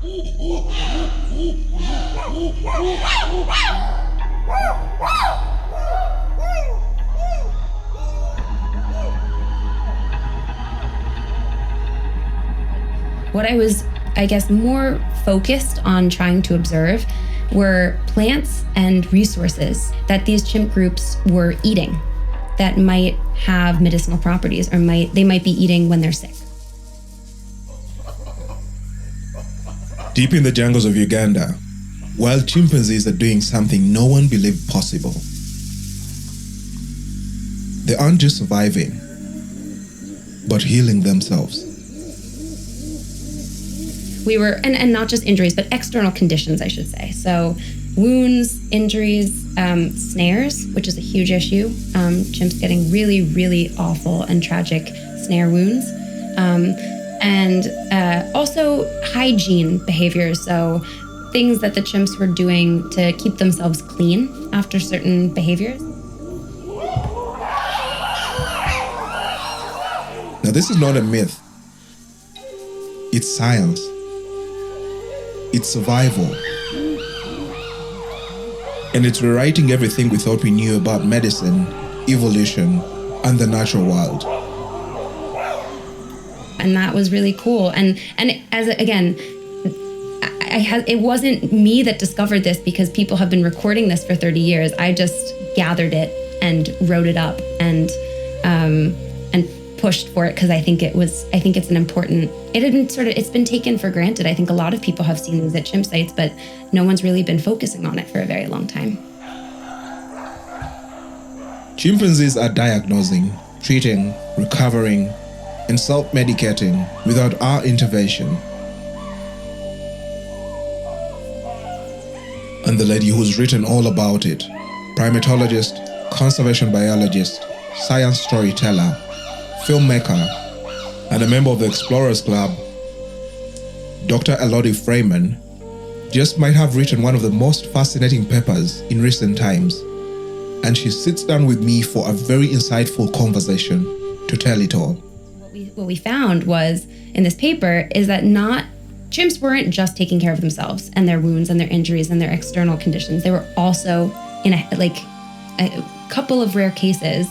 What I was, I guess, more focused on trying to observe were plants and resources that these chimp groups were eating that might have medicinal properties, or they might be eating when they're sick. Deep in the jungles of Uganda, wild chimpanzees are doing something no one believed possible. They aren't just surviving, but healing themselves. We were, and not just injuries, but external conditions, I should say. So wounds, injuries, snares, which is a huge issue. Chimps getting really, really awful and tragic snare wounds. And also hygiene behaviors. So things that the chimps were doing to keep themselves clean after certain behaviors. Now, this is not a myth. It's science. It's survival. And it's rewriting everything we thought we knew about medicine, evolution, and the natural world. And that was really cool. And as again, it wasn't me that discovered this, because people have been recording this for 30 years. I just gathered it and wrote it up and pushed for it, because I think it's an important. It's been taken for granted. I think a lot of people have seen these at chimp sites, but no one's really been focusing on it for a very long time. Chimpanzees are diagnosing, treating, recovering, and self-medicating without our intervention. And the lady who's written all about it, primatologist, conservation biologist, science storyteller, filmmaker, and a member of the Explorers Club, Dr. Elodie Freymann, just might have written one of the most fascinating papers in recent times. And she sits down with me for a very insightful conversation to tell it all. What we found was, in this paper, is that chimps weren't just taking care of themselves and their wounds and their injuries and their external conditions. They were also, in a couple of rare cases,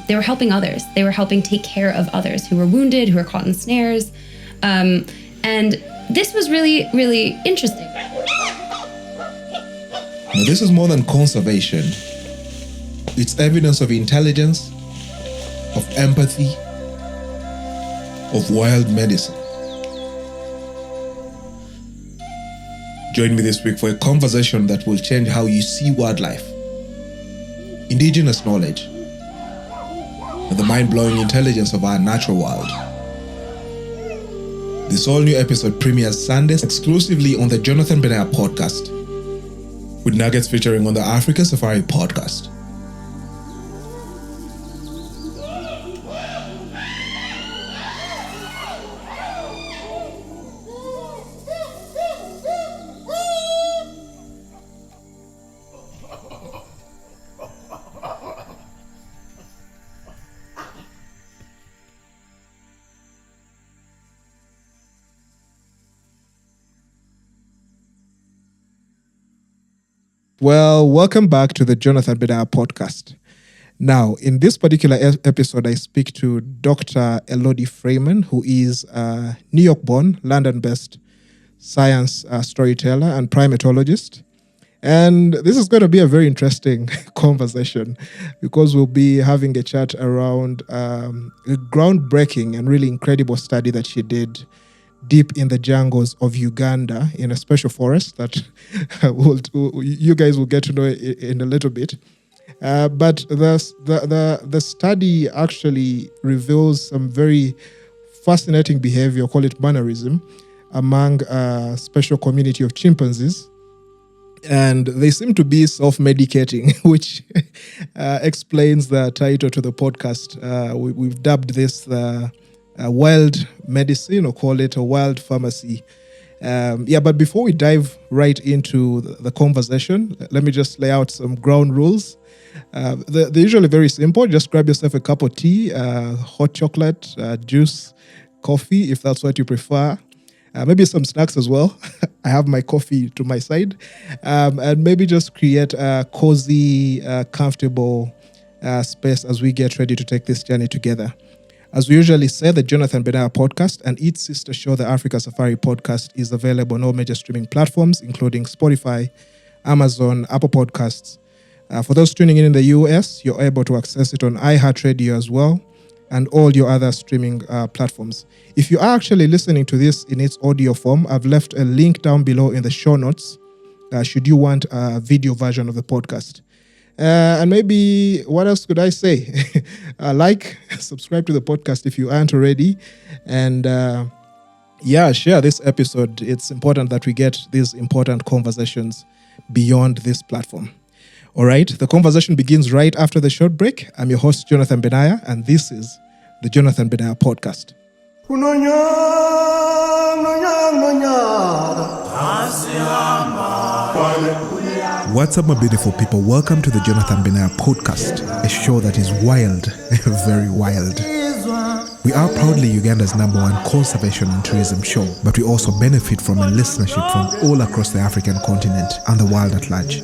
they were helping others. They were helping take care of others who were wounded, who were caught in snares. And this was really, really interesting. Now, this is more than conservation. It's evidence of intelligence, of empathy, of wild medicine. Join me this week for a conversation that will change how you see wildlife, indigenous knowledge, and the mind-blowing intelligence of our natural world. This all-new episode premieres Sundays exclusively on the Jonathan Benaiah Podcast, with nuggets featuring on the Africa Safari Podcast. Well, welcome back to the Jonathan Benaiah Podcast. Now, in this particular episode, I speak to Dr. Elodie Freymann, who is a New York-born, London-based science storyteller and primatologist. And this is going to be a very interesting conversation, because we'll be having a chat around a groundbreaking and really incredible study that she did deep in the jungles of Uganda in a special forest that you guys will get to know in a little bit. But the study actually reveals some very fascinating behavior, call it mannerism, among a special community of chimpanzees. And they seem to be self-medicating, which explains the title to the podcast. We've dubbed this a wild medicine, or call it a wild pharmacy. But before we dive right into the conversation, let me just lay out some ground rules. They're usually very simple. Just grab yourself a cup of tea, hot chocolate, juice, coffee, if that's what you prefer. maybe some snacks as well. I have my coffee to my side, and maybe just create a cozy, comfortable space as we get ready to take this journey together. As we usually say, the Jonathan Benaiah Podcast and its sister show, the Africa Safari Podcast, is available on all major streaming platforms, including Spotify, Amazon, Apple Podcasts. For those tuning in the US, you're able to access it on iHeartRadio as well, and all your other streaming platforms. If you are actually listening to this in its audio form, I've left a link down below in the show notes, should you want a video version of the podcast. And maybe, what else could I say? Subscribe to the podcast if you aren't already. And share this episode. It's important that we get these important conversations beyond this platform. All right, the conversation begins right after the short break. I'm your host, Jonathan Benaiah, and this is the Jonathan Benaiah Podcast. What's up, my beautiful people? Welcome to the Jonathan Benaiah Podcast, a show that is wild, very wild. We are proudly Uganda's #1 conservation and tourism show, but we also benefit from a listenership from all across the African continent and the world at large.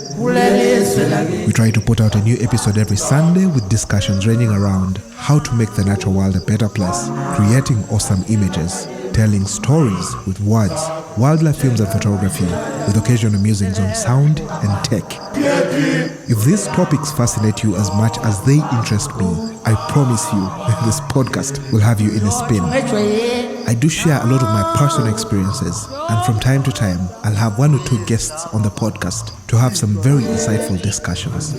We try to put out a new episode every Sunday with discussions ranging around how to make the natural world a better place, creating awesome images, telling stories with words, wildlife films and photography, with occasional musings on sound and tech. If these topics fascinate you as much as they interest me, I promise you this podcast will have you in a spin. I do share a lot of my personal experiences, and from time to time, I'll have 1 or 2 guests on the podcast to have some very insightful discussions.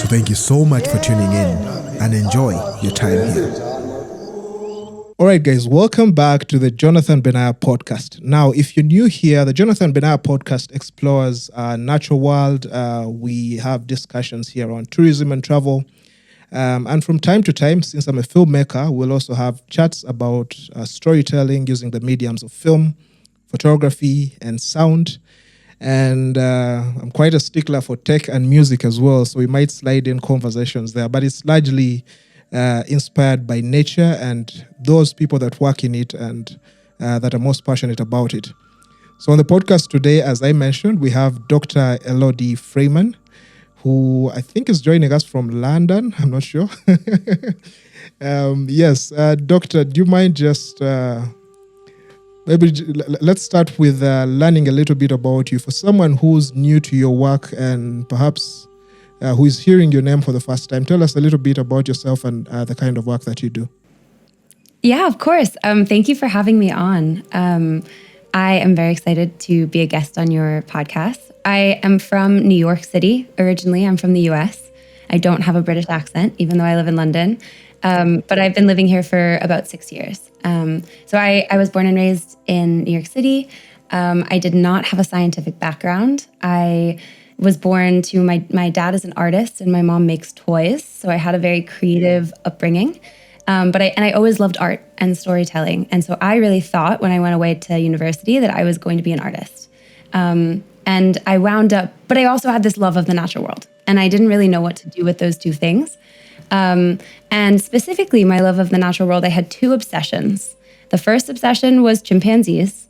So thank you so much for tuning in, and enjoy your time here. All right, guys, welcome back to the Jonathan Benaiah Podcast. Now, if you're new here, the Jonathan Benaiah Podcast explores natural world. We have discussions here on tourism and travel. And from time to time, since I'm a filmmaker, we'll also have chats about storytelling using the mediums of film, photography, and sound. And I'm quite a stickler for tech and music as well, so we might slide in conversations there. But it's largely inspired by nature and those people that work in it and that are most passionate about it. So on the podcast today, as I mentioned, we have Dr. Elodie Freymann, who I think is joining us from London. I'm not sure. Doctor, do you mind just maybe let's start with learning a little bit about you. For someone who's new to your work and perhaps who is hearing your name for the first time, tell us a little bit about yourself and the kind of work that you do. Yeah, of course. Thank you for having me on. I am very excited to be a guest on your podcast. I am from New York City originally. I'm from the US. I don't have a British accent, even though I live in London. But I've been living here for about 6 years. So I was born and raised in New York City. I did not have a scientific background. I was born to my dad is an artist and my mom makes toys. So I had a very creative upbringing. But I always loved art and storytelling. And so I really thought when I went away to university that I was going to be an artist. And I wound up, but I also had this love of the natural world. And I didn't really know what to do with those two things. And specifically my love of the natural world, I had 2 obsessions. The first obsession was chimpanzees,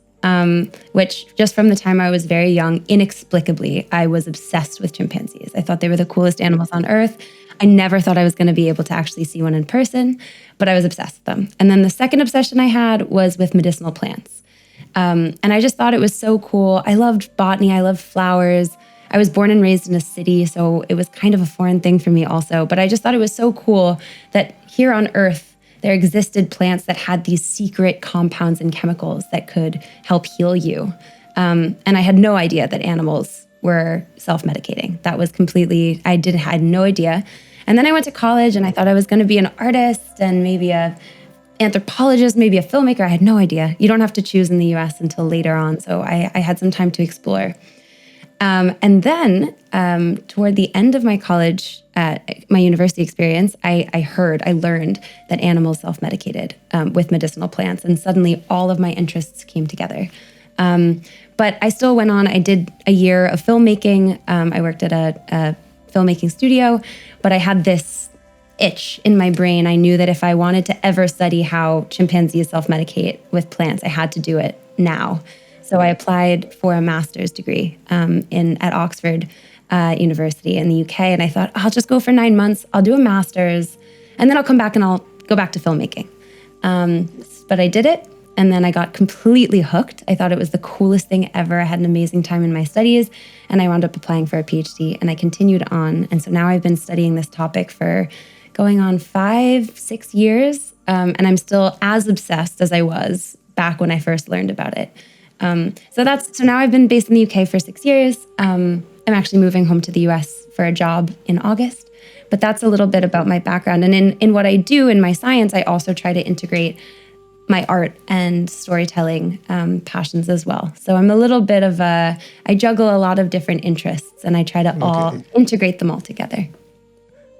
which just from the time I was very young, inexplicably, I was obsessed with chimpanzees. I thought they were the coolest animals on earth. I never thought I was going to be able to actually see one in person, but I was obsessed with them. And then the second obsession I had was with medicinal plants. And I just thought it was so cool. I loved botany. I loved flowers. I was born and raised in a city, so it was kind of a foreign thing for me also. But I just thought it was so cool that here on Earth, there existed plants that had these secret compounds and chemicals that could help heal you. And I had no idea that animals were self-medicating. That was completely, I had no idea. And then I went to college and I thought I was going to be an artist and maybe a anthropologist, maybe a filmmaker. I had no idea. You don't have to choose in the US until later on. So I had some time to explore. And then toward the end of my college, my university experience, I learned that animals self-medicated with medicinal plants. And suddenly all of my interests came together. But I still went on. I did a year of filmmaking. I worked at a filmmaking studio, but I had this itch in my brain. I knew that if I wanted to ever study how chimpanzees self-medicate with plants, I had to do it now. So I applied for a master's degree at Oxford University in the UK. And I thought, I'll just go for 9 months. I'll do a master's and then I'll come back and I'll go back to filmmaking. But I did it. And then I got completely hooked. I thought it was the coolest thing ever. I had an amazing time in my studies, and I wound up applying for a PhD, and I continued on. And so now I've been studying this topic for going on 5-6 years, and I'm still as obsessed as I was back when I first learned about it. So now I've been based in the UK for 6 years. I'm actually moving home to the US for a job in August, but that's a little bit about my background. And in what I do in my science, I also try to integrate my art and storytelling passions as well. So I'm a little bit of I juggle a lot of different interests, and I try to all integrate them all together.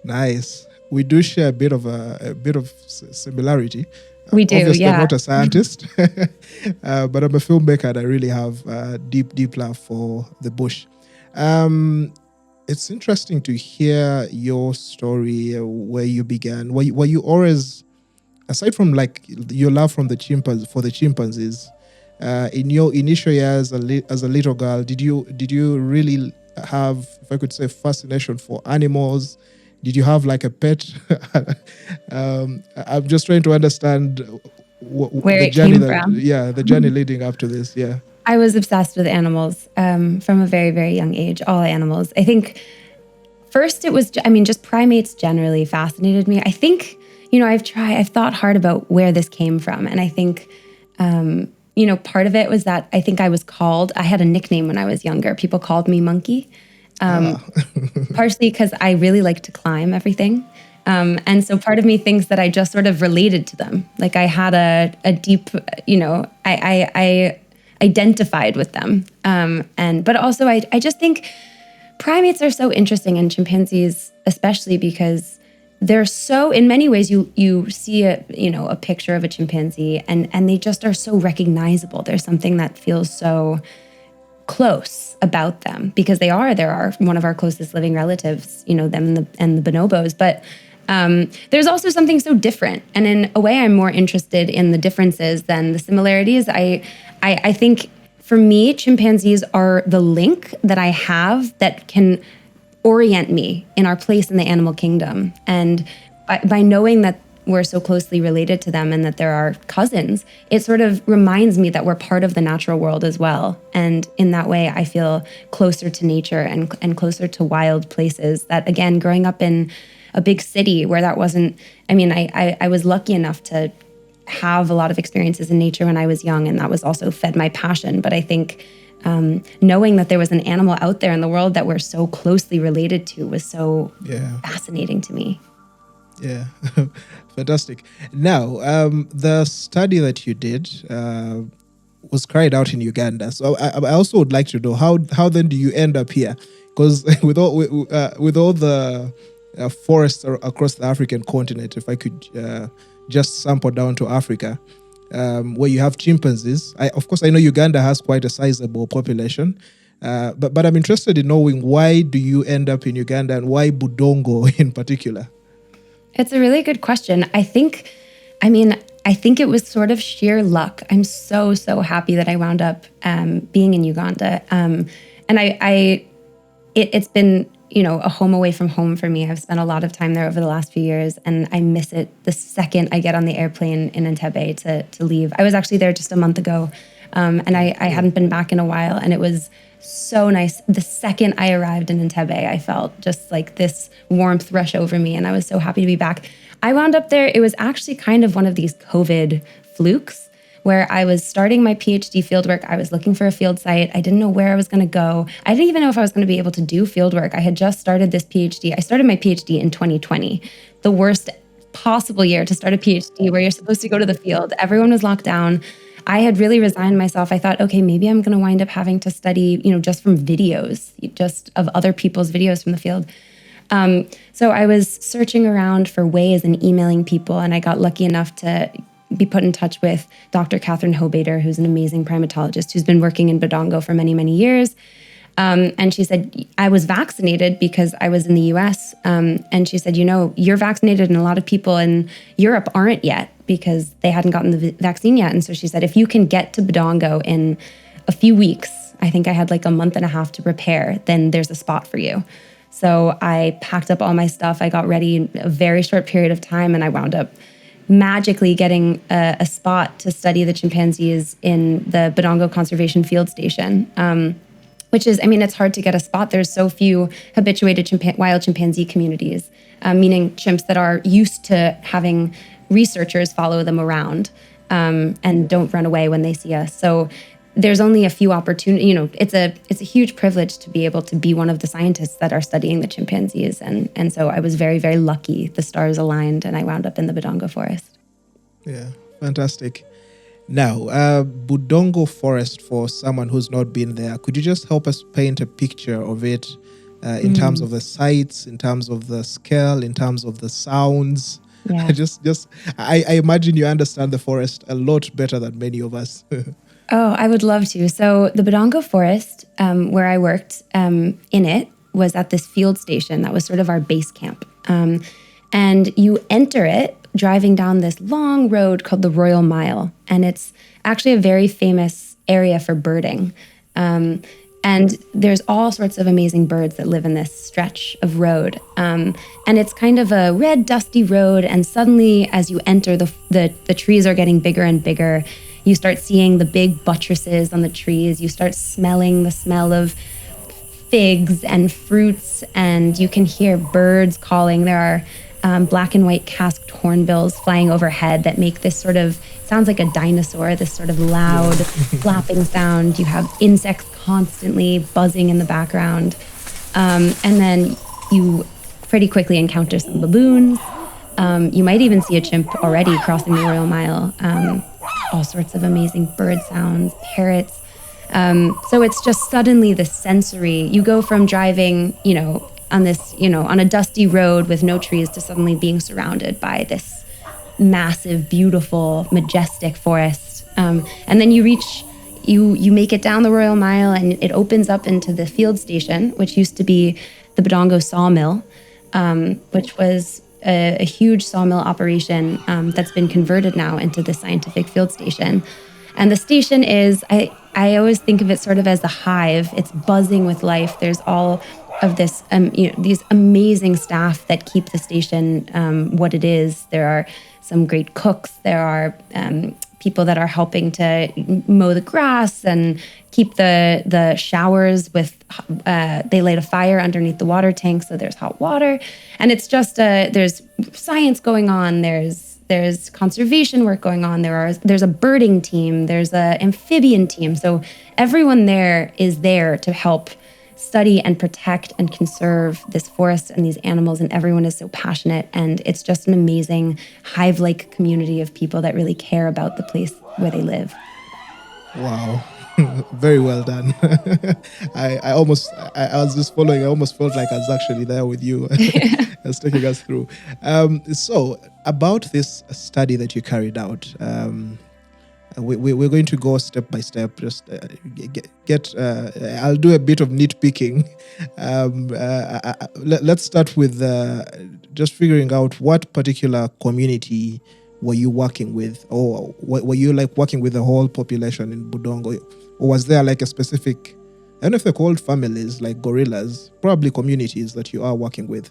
Nice. We do share a bit of similarity. We do, Obviously, yeah. I'm not a scientist, but I'm a filmmaker, and I really have a deep love for the bush. It's interesting to hear your story, where you began. Were you always, aside from like your love for the chimpanzees, in your initial years as a little girl, did you really have, if I could say, fascination for animals? Did you have like a pet? I'm just trying to understand where the it journey came from. Yeah, the journey leading up to this. Yeah, I was obsessed with animals from a very, very young age. All animals. I think first it was, just primates generally fascinated me. I think, I've thought hard about where this came from. And I think, part of it was that I think I had a nickname when I was younger. People called me Monkey, partially because I really like to climb everything. And so part of me thinks that I just sort of related to them. Like I had a deep, I identified with them. But also I just think primates are so interesting, and chimpanzees especially, because they're so, in many ways, you see a picture of a chimpanzee and they just are so recognizable. There's something that feels so close about them because they are one of our closest living relatives, them and the bonobos. But there's also something so different. And in a way, I'm more interested in the differences than the similarities. I think for me, chimpanzees are the link that I have that can orient me in our place in the animal kingdom. And by knowing that we're so closely related to them and that they're our cousins, it sort of reminds me that we're part of the natural world as well. And in that way, I feel closer to nature and closer to wild places that, again, growing up in a big city where that wasn't, I was lucky enough to have a lot of experiences in nature when I was young, and that was also fed my passion. But I think knowing that there was an animal out there in the world that we're so closely related to was so fascinating to me. Yeah, fantastic. Now, the study that you did was carried out in Uganda. So I also would like to know how then do you end up here? Because with all the forests across the African continent, if I could just sample down to Africa, where you have chimpanzees. Of course, I know Uganda has quite a sizable population, but I'm interested in knowing, why do you end up in Uganda, and why Budongo in particular? It's a really good question. I think it was sort of sheer luck. I'm so happy that I wound up being in Uganda. And it's been, a home away from home for me. I've spent a lot of time there over the last few years, and I miss it the second I get on the airplane in Entebbe to leave. I was actually there just a month ago, and I hadn't been back in a while, and it was so nice. The second I arrived in Entebbe, I felt just like this warmth rush over me, and I was so happy to be back. I wound up there. It was actually kind of one of these COVID flukes where I was starting my PhD fieldwork. I was looking for a field site. I didn't know where I was going to go. I didn't even know if I was going to be able to do fieldwork. I had just started this PhD. I started my PhD in 2020, the worst possible year to start a PhD, where you're supposed to go to the field. Everyone was locked down. I had really resigned myself. I thought, okay, maybe I'm going to wind up having to study, just from videos, just of other people's videos from the field. So I was searching around for ways and emailing people, and I got lucky enough to be put in touch with Dr. Catherine Hobader, who's an amazing primatologist who's been working in Budongo for many, many years. And she said, I was vaccinated because I was in the US. And she said, you're vaccinated and a lot of people in Europe aren't yet. because they hadn't gotten the vaccine yet. And so she said, if you can get to Budongo in a few weeks, I think I had like a month and a half to prepare, then there's a spot for you. So I packed up all my stuff. I got ready in a very short period of time, and I wound up magically getting a spot to study the chimpanzees in the Budongo Conservation Field Station, which is, I mean, it's hard to get a spot. There's so few habituated wild chimpanzee communities, meaning chimps that are used to having researchers follow them around and don't run away when they see us. So there's only a few opportunities. You know, it's a huge privilege to be able to be one of the scientists that are studying the chimpanzees. And so I was very, very lucky. The stars aligned and I wound up in the Budongo forest. Yeah, fantastic. Now, Budongo forest, for someone who's not been there, could you just help us paint a picture of it in terms of the sights, in terms of the scale, in terms of the sounds? Yeah. I imagine you understand the forest a lot better than many of us. Oh, I would love to. So the Budongo forest, where I worked in it, was at this field station that was sort of our base camp. And you enter it driving down this long road called the Royal Mile. And it's actually a very famous area for birding. And there's all sorts of amazing birds that live in this stretch of road. And it's kind of a red, dusty road. And suddenly, as you enter, the trees are getting bigger and bigger. You start seeing the big buttresses on the trees. You start smelling the smell of figs and fruits, and you can hear birds calling. There are black and white casqued hornbills flying overhead that make this sort of, sounds like a dinosaur, this sort of loud flapping sound. You have insects constantly buzzing in the background. And then you pretty quickly encounter some baboons. You might even see a chimp already crossing the Royal Mile. All sorts of amazing bird sounds, parrots. So it's just suddenly the sensory. You go from driving, on a dusty road with no trees to suddenly being surrounded by this massive, beautiful, majestic forest. And then you make it down the Royal Mile, and it opens up into the field station, which used to be the Budongo sawmill, which was a huge sawmill operation that's been converted now into the scientific field station. And the station is, I always think of it sort of as the hive. It's buzzing with life. There's all of this, these amazing staff that keep the station what it is. There are some great cooks. There are people that are helping to mow the grass and keep the showers with, they light a fire underneath the water tank, so there's hot water. And it's just, there's science going on, there's conservation work going on, there's a birding team, there's an amphibian team. So everyone there is there to help study and protect and conserve this forest and these animals, and everyone is so passionate, and it's just an amazing hive-like community of people that really care about the place where they live. Wow. Very well done. I was just following. I almost felt like I was actually there with you. I was taking us through. So about this study that you carried out, we're going to go step by step. Just I'll do a bit of nitpicking. Let's start with just figuring out what particular community were you working with, or were you like working with the whole population in Budongo, or was there like a specific, I don't know if they're called families, like gorillas, probably communities that you are working with?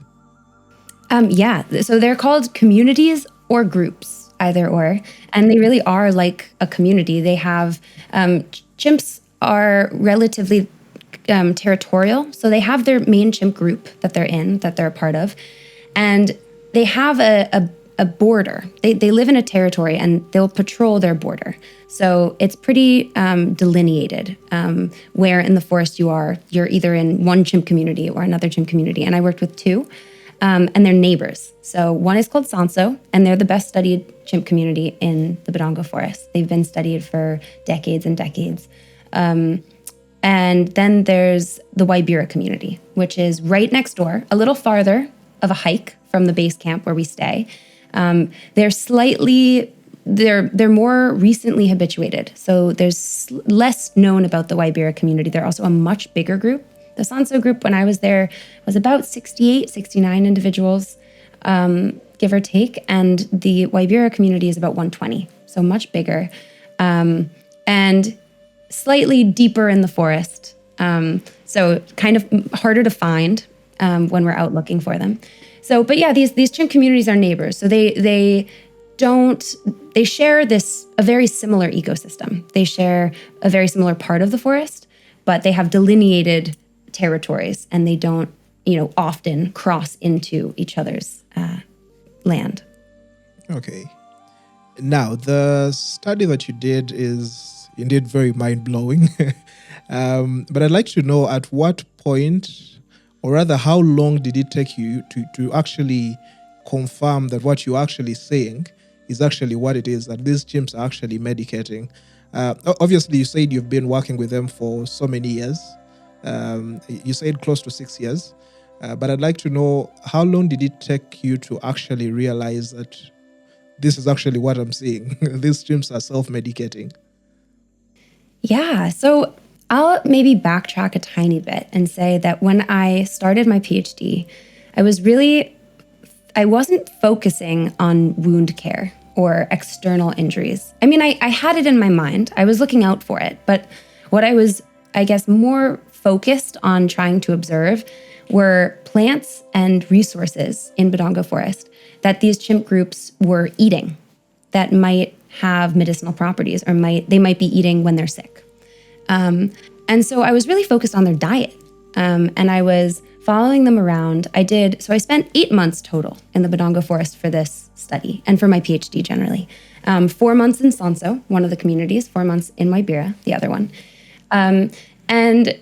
Yeah, so they're called communities or groups, either or, and they really are like a community. They have, chimps are relatively territorial, so they have their main chimp group that they're a part of, and they have a border. They live in a territory, and they'll patrol their border. So it's pretty delineated where in the forest you're either in one chimp community or another chimp community. And I worked with two, and they're neighbors. So one is called Sanso, and they're the best studied chimp community in the Budongo forest. They've been studied for decades and decades. And then there's the Waibira community, which is right next door, a little farther of a hike from the base camp where we stay. They're more recently habituated. So there's less known about the Waibira community. They're also a much bigger group. The Sanso group, when I was there, was about 68, 69 individuals. give or take. And the Waibira community is about 120, so much bigger, and slightly deeper in the forest. So kind of harder to find when we're out looking for them. So, but yeah, these chimp communities are neighbors. So they share a very similar ecosystem. They share a very similar part of the forest, but they have delineated territories, and they don't, often cross into each other's land. Okay. Now, the study that you did is indeed very mind-blowing. But I'd like to know at what point, or rather how long did it take you to actually confirm that what you're actually saying is actually what it is, that these chimps are actually medicating? Obviously, you said you've been working with them for so many years. You said close to 6 years. But I'd like to know, how long did it take you to actually realize that this is actually what I'm seeing? These chimps are self-medicating. Yeah, so I'll maybe backtrack a tiny bit and say that when I started my PhD, I wasn't focusing on wound care or external injuries. I mean, I had it in my mind. I was looking out for it. But what I was, I guess, more focused on trying to observe were plants and resources in Budongo forest that these chimp groups were eating that might have medicinal properties, or they might be eating when they're sick. And so I was really focused on their diet. And I was following them around. I spent 8 months total in the Budongo forest for this study and for my PhD generally. 4 months in Sonso, one of the communities, 4 months in Waibira, the other one. And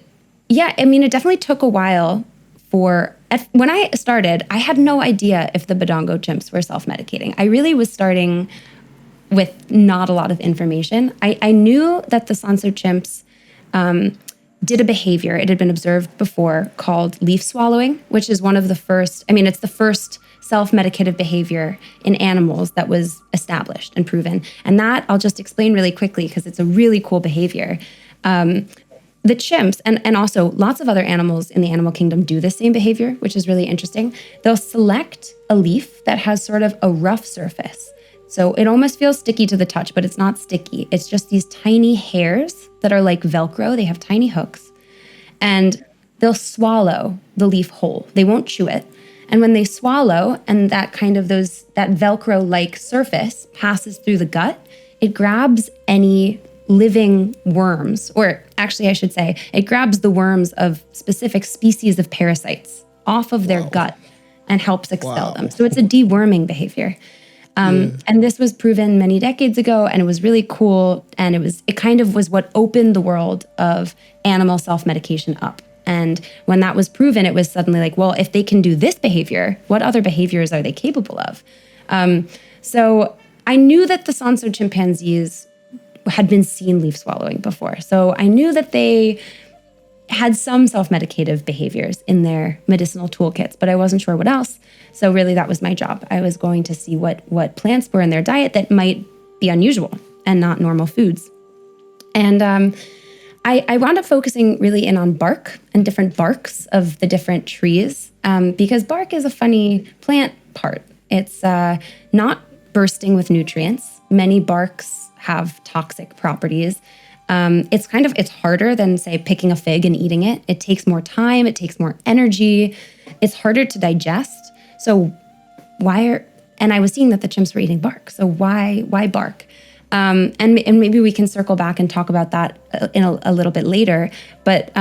yeah, I mean, it definitely took a while when I started, I had no idea if the Budongo chimps were self-medicating. I really was starting with not a lot of information. I knew that the Sonso chimps did a behavior, it had been observed before, called leaf swallowing, which is one of the first, it's the first self-medicative behavior in animals that was established and proven. And that I'll just explain really quickly because it's a really cool behavior. The chimps, and also lots of other animals in the animal kingdom do the same behavior, which is really interesting. They'll select a leaf that has sort of a rough surface. So it almost feels sticky to the touch, but it's not sticky. It's just these tiny hairs that are like Velcro. They have tiny hooks. And they'll swallow the leaf whole. They won't chew it. And when they swallow, and that Velcro-like surface passes through the gut, it grabs any living worms, or actually I should say, it grabs the worms of specific species of parasites off of their gut and helps expel them. So it's a deworming behavior. And this was proven many decades ago, and it was really cool. And it kind of was what opened the world of animal self-medication up. And when that was proven, it was suddenly like, well, if they can do this behavior, what other behaviors are they capable of? So I knew that the Sonso chimpanzees had been seen leaf swallowing before. So I knew that they had some self-medicative behaviors in their medicinal toolkits, but I wasn't sure what else. So really that was my job. I was going to see what plants were in their diet that might be unusual and not normal foods. And I wound up focusing really in on bark and different barks of the different trees, because bark is a funny plant part. It's not bursting with nutrients. Many barks have toxic properties. It's harder than, say, picking a fig and eating it. It takes more time, it takes more energy. It's harder to digest. So and I was seeing that the chimps were eating bark. So why bark? And maybe we can circle back and talk about that in a little bit later. But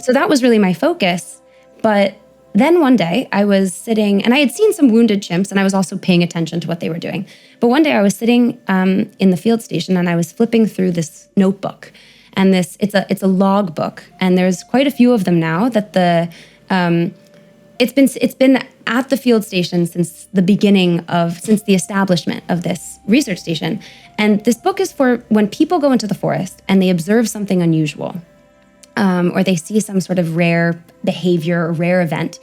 so that was really my focus. But then one day I was sitting, and I had seen some wounded chimps, and I was also paying attention to what they were doing. But one day I was sitting in the field station, and I was flipping through this notebook, and it's a log book, and there's quite a few of them now that it's been at the field station since the establishment of this research station. And this book is for when people go into the forest and they observe something unusual, or they see some sort of rare behavior or rare event,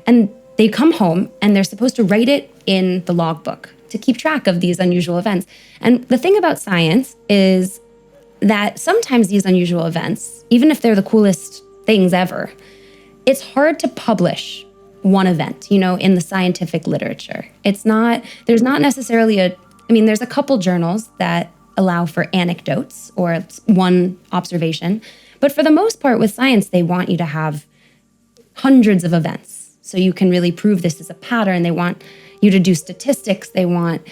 and they come home and they're supposed to write it in the logbook to keep track of these unusual events. And the thing about science is that sometimes these unusual events, even if they're the coolest things ever, it's hard to publish one event, in the scientific literature. There's not necessarily there's a couple journals that allow for anecdotes or one observation, but for the most part with science, they want you to have hundreds of events. So you can really prove this is a pattern. They want you to do statistics. They want,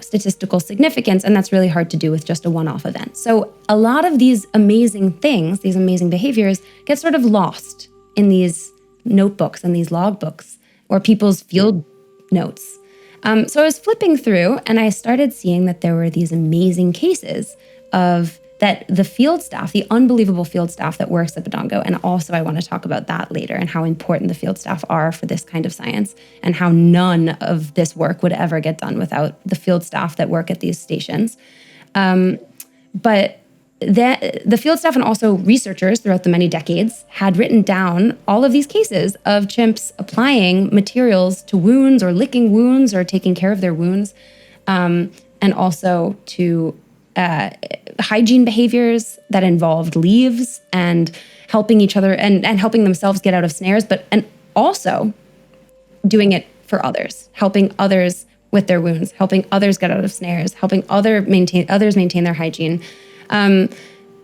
statistical significance. And that's really hard to do with just a one-off event. So a lot of these amazing things, these amazing behaviors get sort of lost in these notebooks and these logbooks or people's field notes. So I was flipping through and I started seeing that there were these amazing cases of that the field staff, the unbelievable field staff that works at Budongo, and also I want to talk about that later and how important the field staff are for this kind of science and how none of this work would ever get done without the field staff that work at these stations. But the field staff and also researchers throughout the many decades had written down all of these cases of chimps applying materials to wounds or licking wounds or taking care of their wounds, and also to hygiene behaviors that involved leaves and helping each other and helping themselves get out of snares, and also doing it for others, helping others with their wounds, helping others get out of snares, helping others maintain their hygiene.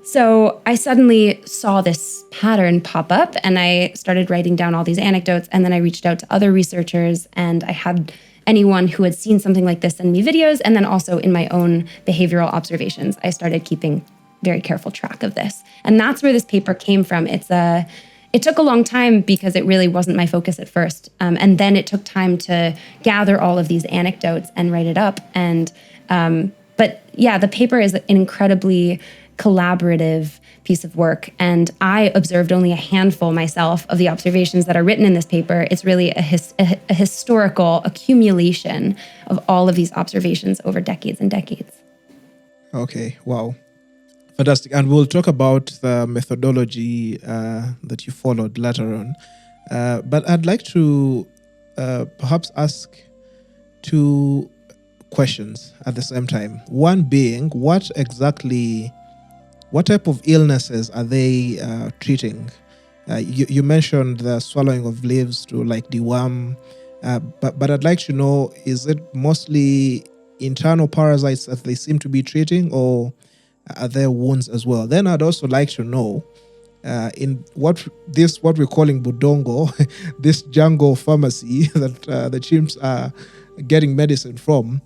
So I suddenly saw this pattern pop up and I started writing down all these anecdotes, and then I reached out to other researchers and I had anyone who had seen something like this send me videos, and then also in my own behavioral observations, I started keeping very careful track of this. And that's where this paper came from. It took a long time because it really wasn't my focus at first. And then it took time to gather all of these anecdotes and write it up. But yeah, the paper is an incredibly collaborative piece of work. And I observed only a handful myself of the observations that are written in this paper. It's really a historical accumulation of all of these observations over decades and decades. Okay, wow. Fantastic. And we'll talk about the methodology that you followed later on. But I'd like to perhaps ask two questions at the same time. One being, what type of illnesses are they treating? You mentioned the swallowing of leaves to deworm, but I'd like to know, is it mostly internal parasites that they seem to be treating, or are there wounds as well? Then I'd also like to know, in what we're calling Budongo, this jungle pharmacy that the chimps are getting medicine from,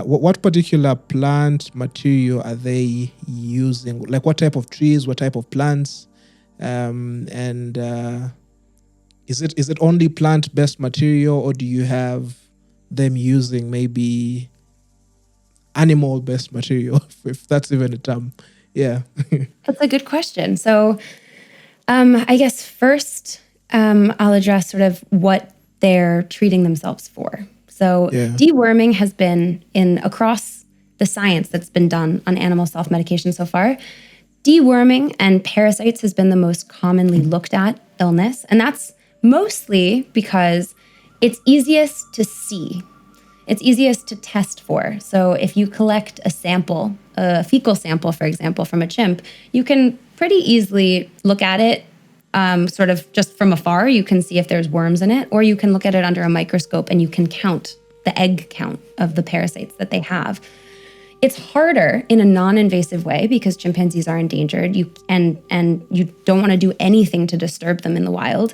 what particular plant material are they using? Like what type of trees, what type of plants, and is it only plant-based material, or do you have them using maybe animal-based material, if that's even a term? Yeah. That's a good question. So I guess first I'll address sort of what they're treating themselves for. So deworming has been across the science that's been done on animal self-medication so far. Deworming and parasites has been the most commonly looked at illness. And that's mostly because it's easiest to see. It's easiest to test for. So if you collect a sample, a fecal sample, for example, from a chimp, you can pretty easily look at it sort of just from afar. You can see if there's worms in it, or you can look at it under a microscope and you can count the egg count of the parasites that they have. It's harder in a non-invasive way because chimpanzees are endangered. And you don't want to do anything to disturb them in the wild.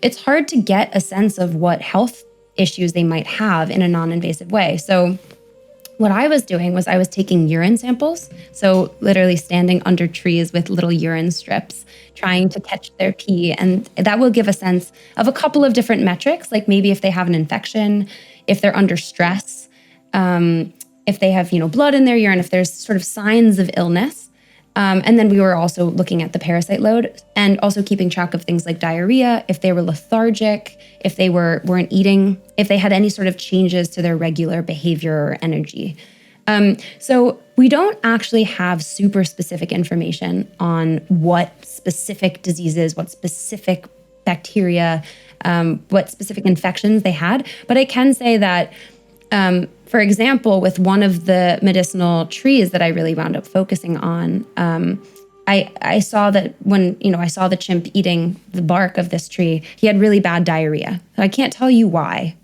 It's hard to get a sense of what health issues they might have in a non-invasive way. So what I was doing was I was taking urine samples, so literally standing under trees with little urine strips, trying to catch their pee. And that will give a sense of a couple of different metrics, like maybe if they have an infection, if they're under stress, if they have, blood in their urine, if there's sort of signs of illness. And then we were also looking at the parasite load and also keeping track of things like diarrhea, if they were lethargic, if they weren't eating, if they had any sort of changes to their regular behavior or energy. So we don't actually have super specific information on what specific diseases, what specific bacteria, what specific infections they had. But I can say that, for example, with one of the medicinal trees that I really wound up focusing on, I saw that when, I saw the chimp eating the bark of this tree, he had really bad diarrhea. I can't tell you why,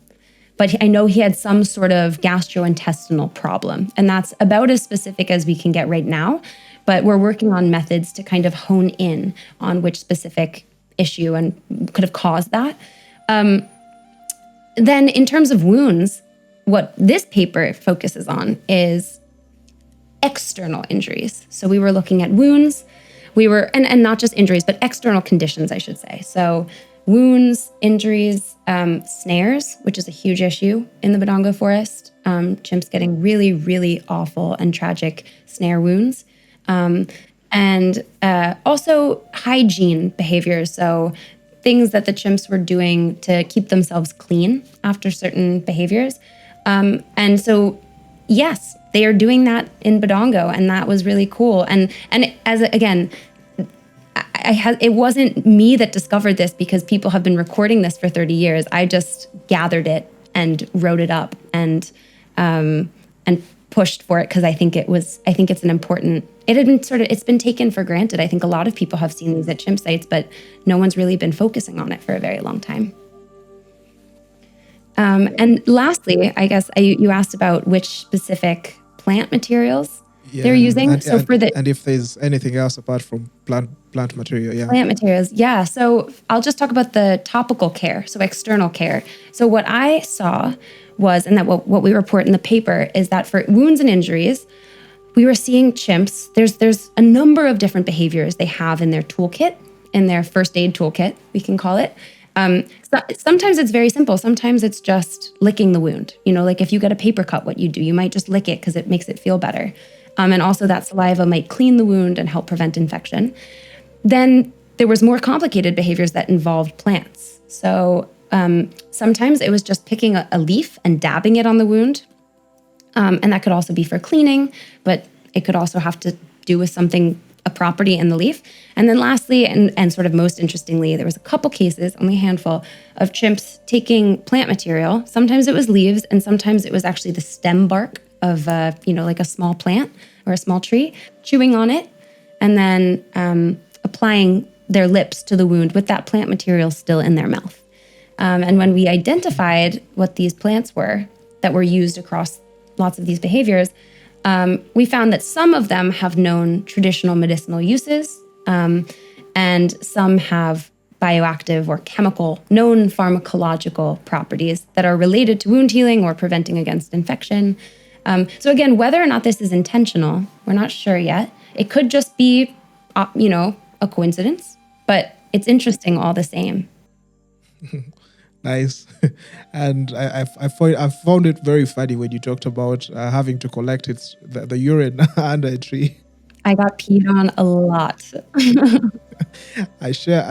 but I know he had some sort of gastrointestinal problem. And that's about as specific as we can get right now. But we're working on methods to kind of hone in on which specific issue and could have caused that. Then in terms of wounds, what this paper focuses on is external injuries. So we were looking at wounds, and not just injuries, but external conditions, I should say. So wounds, injuries, snares, which is a huge issue in the Budongo forest. Chimps getting really, really awful and tragic snare wounds. And also hygiene behaviors. So things that the chimps were doing to keep themselves clean after certain behaviors. And so, yes, they are doing that in Budongo, and that was really cool. And it wasn't me that discovered this because people have been recording this for 30 years. I just gathered it and wrote it up and pushed for it because I think it's an important. It's been taken for granted. I think a lot of people have seen these at chimp sites, but no one's really been focusing on it for a very long time. And lastly, I guess you asked about which specific plant materials they're using. And if there's anything else apart from plant material, Plant materials, yeah. So I'll just talk about the topical care, so external care. So what I saw was, and that what we report in the paper is that for wounds and injuries, we were seeing chimps. There's a number of different behaviors they have in their toolkit, in their first aid toolkit, we can call it. Sometimes it's very simple. Sometimes it's just licking the wound. Like if you get a paper cut, what you do, you might just lick it because it makes it feel better. And also that saliva might clean the wound and help prevent infection. Then there was more complicated behaviors that involved plants. So sometimes it was just picking a leaf and dabbing it on the wound. And that could also be for cleaning, but it could also have to do with a property in the leaf. And then lastly, and sort of most interestingly, there was a couple cases, only a handful, of chimps taking plant material. Sometimes it was leaves, and sometimes it was actually the stem bark of, like a small plant or a small tree, chewing on it, and then applying their lips to the wound with that plant material still in their mouth. And when we identified what these plants were that were used across lots of these behaviors, we found that some of them have known traditional medicinal uses, and some have bioactive or known pharmacological properties that are related to wound healing or preventing against infection. So again, whether or not this is intentional, we're not sure yet. It could just be, a coincidence, but it's interesting all the same. Nice. And I found it very funny when you talked about having to collect the urine under a tree. I got peed on a lot. I share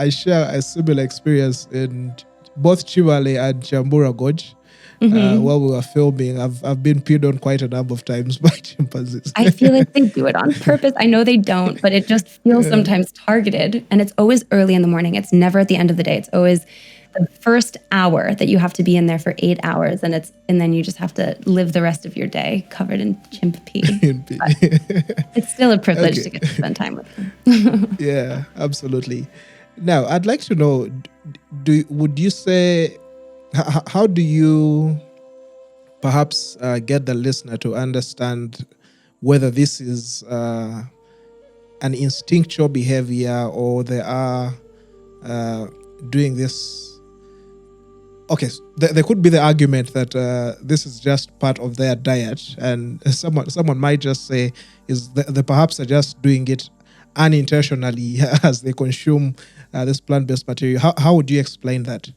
a similar experience in both Chivale and Chambura Gorge. While we were filming, I've been peed on quite a number of times by chimpanzees. I feel like they do it on purpose. I know they don't, but it just feels sometimes targeted. And it's always early in the morning. It's never at the end of the day. It's always the first hour that you have to be in there for 8 hours, and then you just have to live the rest of your day covered in chimp pee. It's still a privilege to get to spend time with them. Yeah, absolutely. Now, I'd like to know, would you say, how do you perhaps get the listener to understand whether this is an instinctual behavior or they are doing this? Okay, there could be the argument that this is just part of their diet, and someone might just say they perhaps are just doing it unintentionally as they consume this plant-based material. How would you explain that?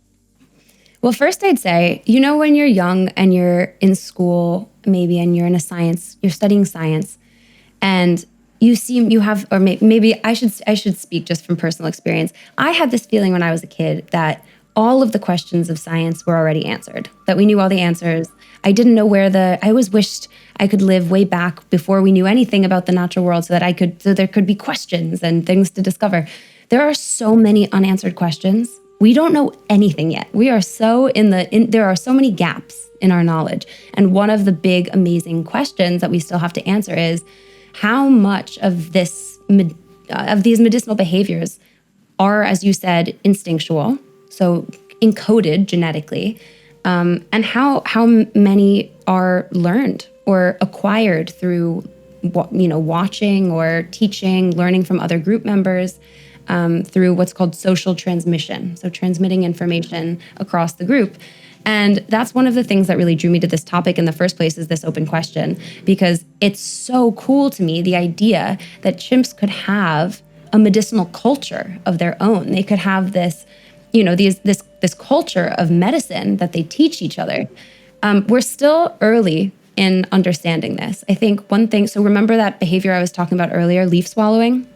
Well, first I'd say, when you're young and you're in school, maybe, and you're studying science, and maybe I should speak just from personal experience. I had this feeling when I was a kid that all of the questions of science were already answered, that we knew all the answers. I didn't know I always wished I could live way back before we knew anything about the natural world so there could be questions and things to discover. There are so many unanswered questions. We don't know anything yet. We are there are so many gaps in our knowledge. And one of the big, amazing questions that we still have to answer is how much of this these medicinal behaviors are, as you said, instinctual, so encoded genetically, and how many are learned or acquired through watching or teaching, learning from other group members, through what's called social transmission, so transmitting information across the group. And that's one of the things that really drew me to this topic in the first place, is this open question, because it's so cool to me, the idea that chimps could have a medicinal culture of their own. They could have this, this culture of medicine that they teach each other. We're still early in understanding this. I think one thing, so remember that behavior I was talking about earlier, leaf swallowing?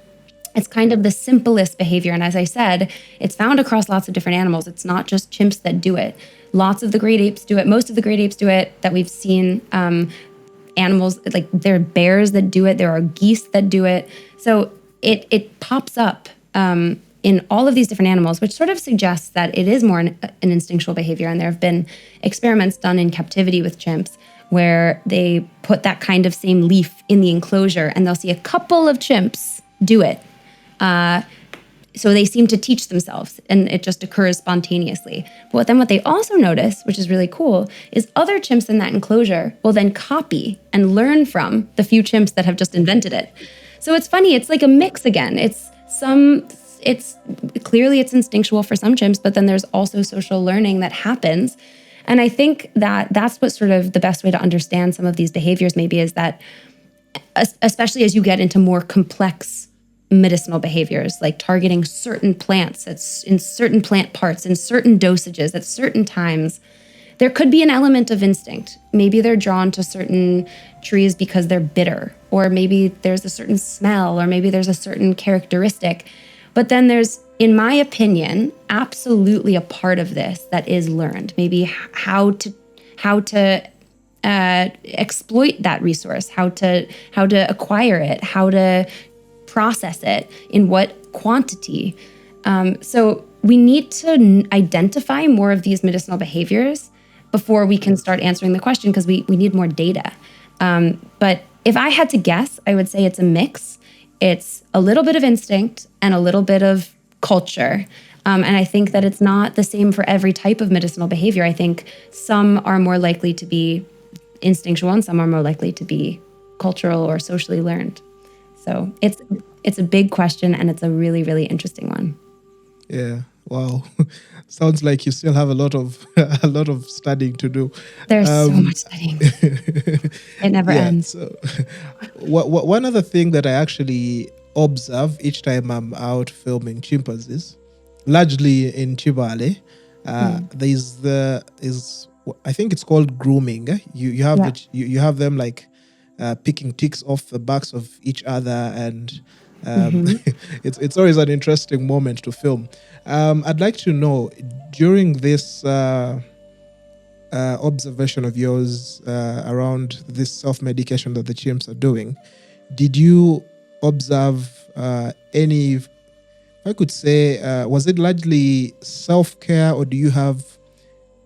It's kind of the simplest behavior. And as I said, it's found across lots of different animals. It's not just chimps that do it. Lots of the great apes do it. Most of the great apes do it that we've seen. Animals, like there are bears that do it. There are geese that do it. So it pops up in all of these different animals, which sort of suggests that it is more an instinctual behavior. And there have been experiments done in captivity with chimps where they put that kind of same leaf in the enclosure, and they'll see a couple of chimps do it. So they seem to teach themselves, and it just occurs spontaneously. But then what they also notice, which is really cool, is other chimps in that enclosure will then copy and learn from the few chimps that have just invented it. So it's funny, it's like a mix again. It's clearly instinctual for some chimps, but then there's also social learning that happens. And I think that that's what sort of the best way to understand some of these behaviors maybe is that, especially as you get into more complex medicinal behaviors, like targeting certain plants in certain plant parts, in certain dosages, at certain times, there could be an element of instinct. Maybe they're drawn to certain trees because they're bitter, or maybe there's a certain smell, or maybe there's a certain characteristic. But then there's, in my opinion, absolutely a part of this that is learned. Maybe how to exploit that resource, how to acquire it, how to process it, in what quantity. So we need to identify more of these medicinal behaviors before we can start answering the question, because we need more data. But if I had to guess, I would say it's a mix. It's a little bit of instinct and a little bit of culture. And I think that it's not the same for every type of medicinal behavior. I think some are more likely to be instinctual and some are more likely to be cultural or socially learned. So it's a big question, and it's a really, really interesting one. Yeah. Wow. Sounds like you still have a lot of studying to do. There's so much studying. It never ends. So, one other thing that I actually observe each time I'm out filming chimpanzees, largely in Chibale, I think it's called grooming. You have you have them like picking ticks off the backs of each other, and it's always an interesting moment to film. I'd like to know, during this observation of yours around this self-medication that the chimps are doing, did you observe any, if I could say, was it largely self-care, or do you have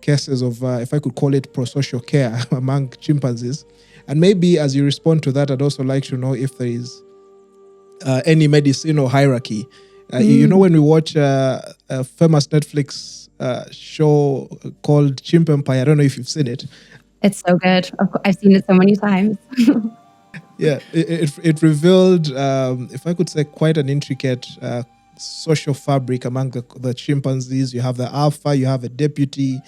cases of, if I could call it, prosocial care among chimpanzees? And maybe as you respond to that, I'd also like to know if there is any medicinal hierarchy. You know, when we watch a famous Netflix show called Chimp Empire, I don't know if you've seen it. It's so good. I've seen it so many times. Yeah, it revealed, if I could say, quite an intricate social fabric among the chimpanzees. You have the alpha, you have a deputy,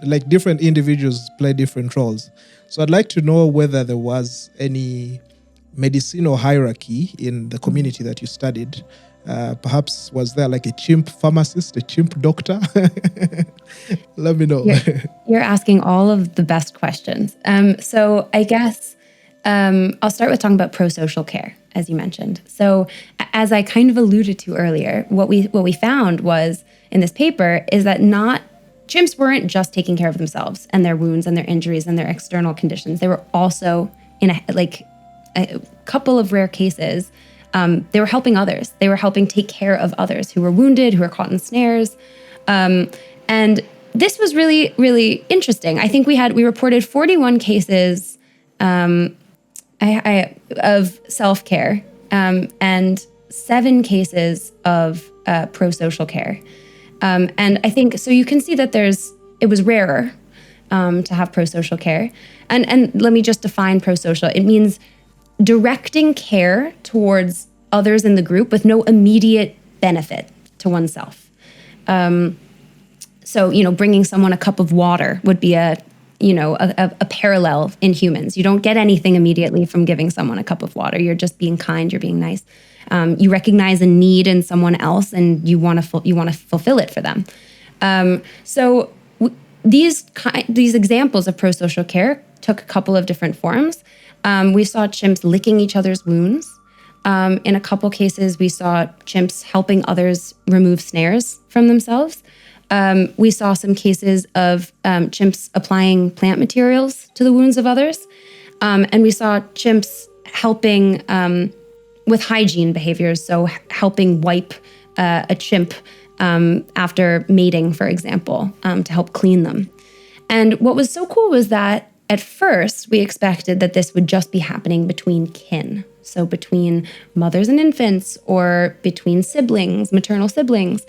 like different individuals play different roles. So I'd like to know whether there was any medicinal hierarchy in the community that you studied. Perhaps was there like a chimp pharmacist, a chimp doctor? Let me know. You're asking all of the best questions. So I guess I'll start with talking about pro-social care, as you mentioned. So as I kind of alluded to earlier, what we found was in this paper is that chimps weren't just taking care of themselves and their wounds and their injuries and their external conditions. They were also, in a couple of rare cases, they were helping others. They were helping take care of others who were wounded, who were caught in snares. And this was really, really interesting. I think we reported 41 cases of self-care. And 7 cases of pro-social care. And I think, so you can see that it was rarer to have pro-social care. And let me just define pro-social. It means directing care towards others in the group with no immediate benefit to oneself. So, bringing someone a cup of water would be a parallel in humans. You don't get anything immediately from giving someone a cup of water. You're just being kind, you're being nice. You recognize a need in someone else and you want to fulfill it for them. These examples of pro-social care took a couple of different forms. We saw chimps licking each other's wounds. In a couple cases, we saw chimps helping others remove snares from themselves. We saw some cases of chimps applying plant materials to the wounds of others. And we saw chimps helping with hygiene behaviors, so helping wipe a chimp after mating, for example, to help clean them. And what was so cool was that at first, we expected that this would just be happening between kin, so between mothers and infants or between siblings, maternal siblings.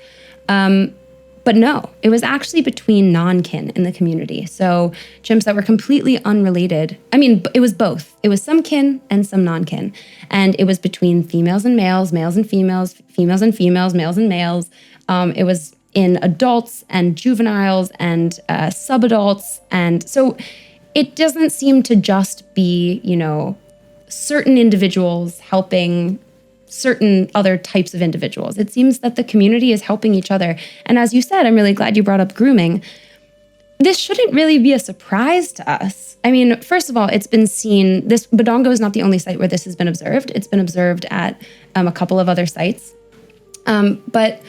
But no, it was actually between non-kin in the community. So chimps that were completely unrelated. I mean, it was both. It was some kin and some non-kin. And it was between females and males, males and females, females and females, males and males. It was in adults and juveniles and subadults. And so it doesn't seem to just be, certain individuals helping certain other types of individuals. It seems that the community is helping each other. And as you said, I'm really glad you brought up grooming. This shouldn't really be a surprise to us. I mean, first of all, it's been seen, Budongo is not the only site where this has been observed. It's been observed at a couple of other sites. But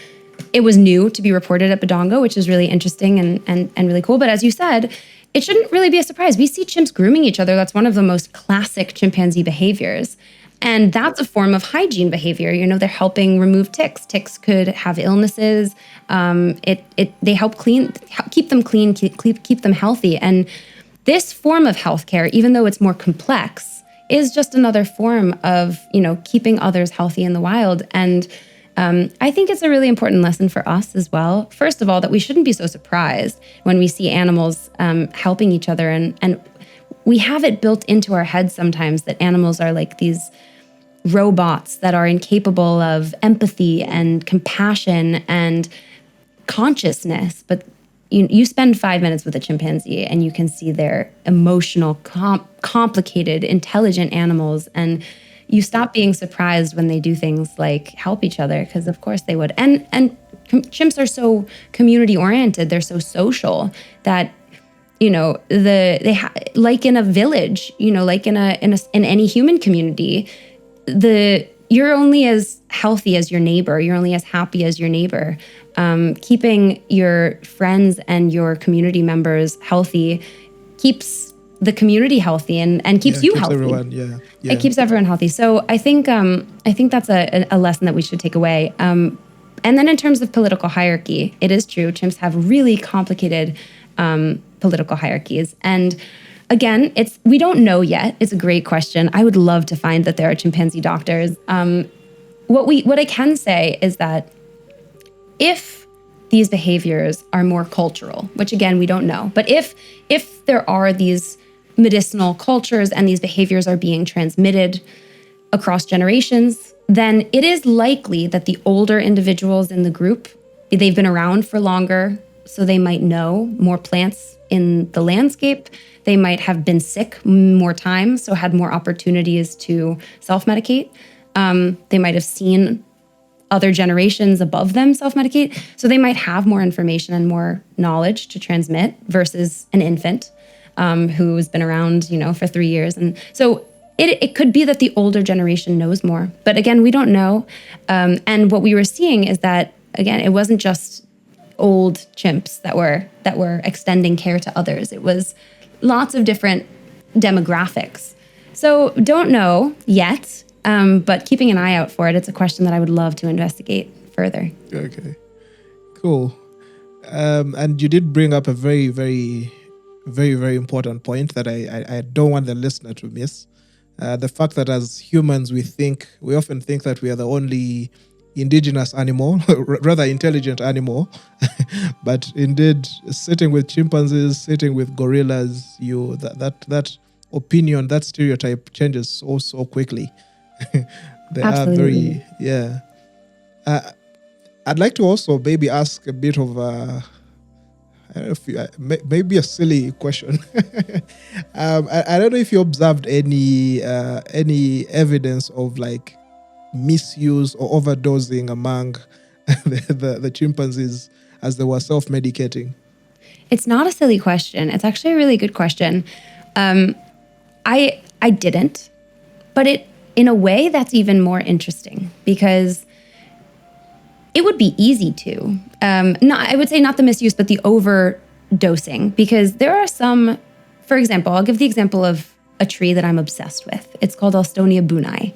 it was new to be reported at Budongo, which is really interesting and really cool. But as you said, it shouldn't really be a surprise. We see chimps grooming each other. That's one of the most classic chimpanzee behaviors. And that's a form of hygiene behavior. They're helping remove ticks. Ticks could have illnesses. They help keep them clean, keep them healthy. And this form of healthcare, even though it's more complex, is just another form of, keeping others healthy in the wild. And I think it's a really important lesson for us as well. First of all, that we shouldn't be so surprised when we see animals helping each other. And we have it built into our heads sometimes that animals are like these robots that are incapable of empathy and compassion and consciousness. But you spend 5 minutes with a chimpanzee and you can see they're emotional, complicated, intelligent animals. And you stop being surprised when they do things like help each other, because of course they would. And chimps are so community oriented. They're so social that like in a village, like in any human community, you're only as healthy as your neighbor. You're only as happy as your neighbor. Keeping your friends and your community members healthy keeps the community healthy and keeps you healthy. Everyone, It keeps everyone healthy. So I think that's a lesson that we should take away. And then in terms of political hierarchy, it is true. Chimps have really complicated political hierarchies. And again, we don't know yet. It's a great question. I would love to find that there are chimpanzee doctors. What I can say is that if these behaviors are more cultural, which again, we don't know, but if there are these medicinal cultures and these behaviors are being transmitted across generations, then it is likely that the older individuals in the group, they've been around for longer, so they might know more plants in the landscape. They might have been sick more times, so had more opportunities to self-medicate. They might have seen other generations above them self-medicate. So they might have more information and more knowledge to transmit versus an infant who's been around, for 3 years. And so it could be that the older generation knows more. But again, we don't know. And what we were seeing is that, again, it wasn't just old chimps that were extending care to others. It was lots of different demographics. So don't know yet, but keeping an eye out for it. It's a question that I would love to investigate further. Okay, cool. And you did bring up a very, very, very, very important point that I don't want the listener to miss. The fact that as humans, we often think that we are the only indigenous animal, rather intelligent animal, but indeed, sitting with chimpanzees, sitting with gorillas, that opinion, that stereotype changes so quickly. They are Absolutely. very. I'd like to also maybe ask a bit of I don't know if maybe a silly question. I don't know if you observed any evidence of like misuse or overdosing among the chimpanzees as they were self-medicating. It's not a silly question. It's actually a really good question. I didn't, but in a way that's even more interesting because it would be easy to. I would say not the misuse, but the overdosing, because there are some. For example, I'll give the example of a tree that I'm obsessed with. It's called Alstonia bunai.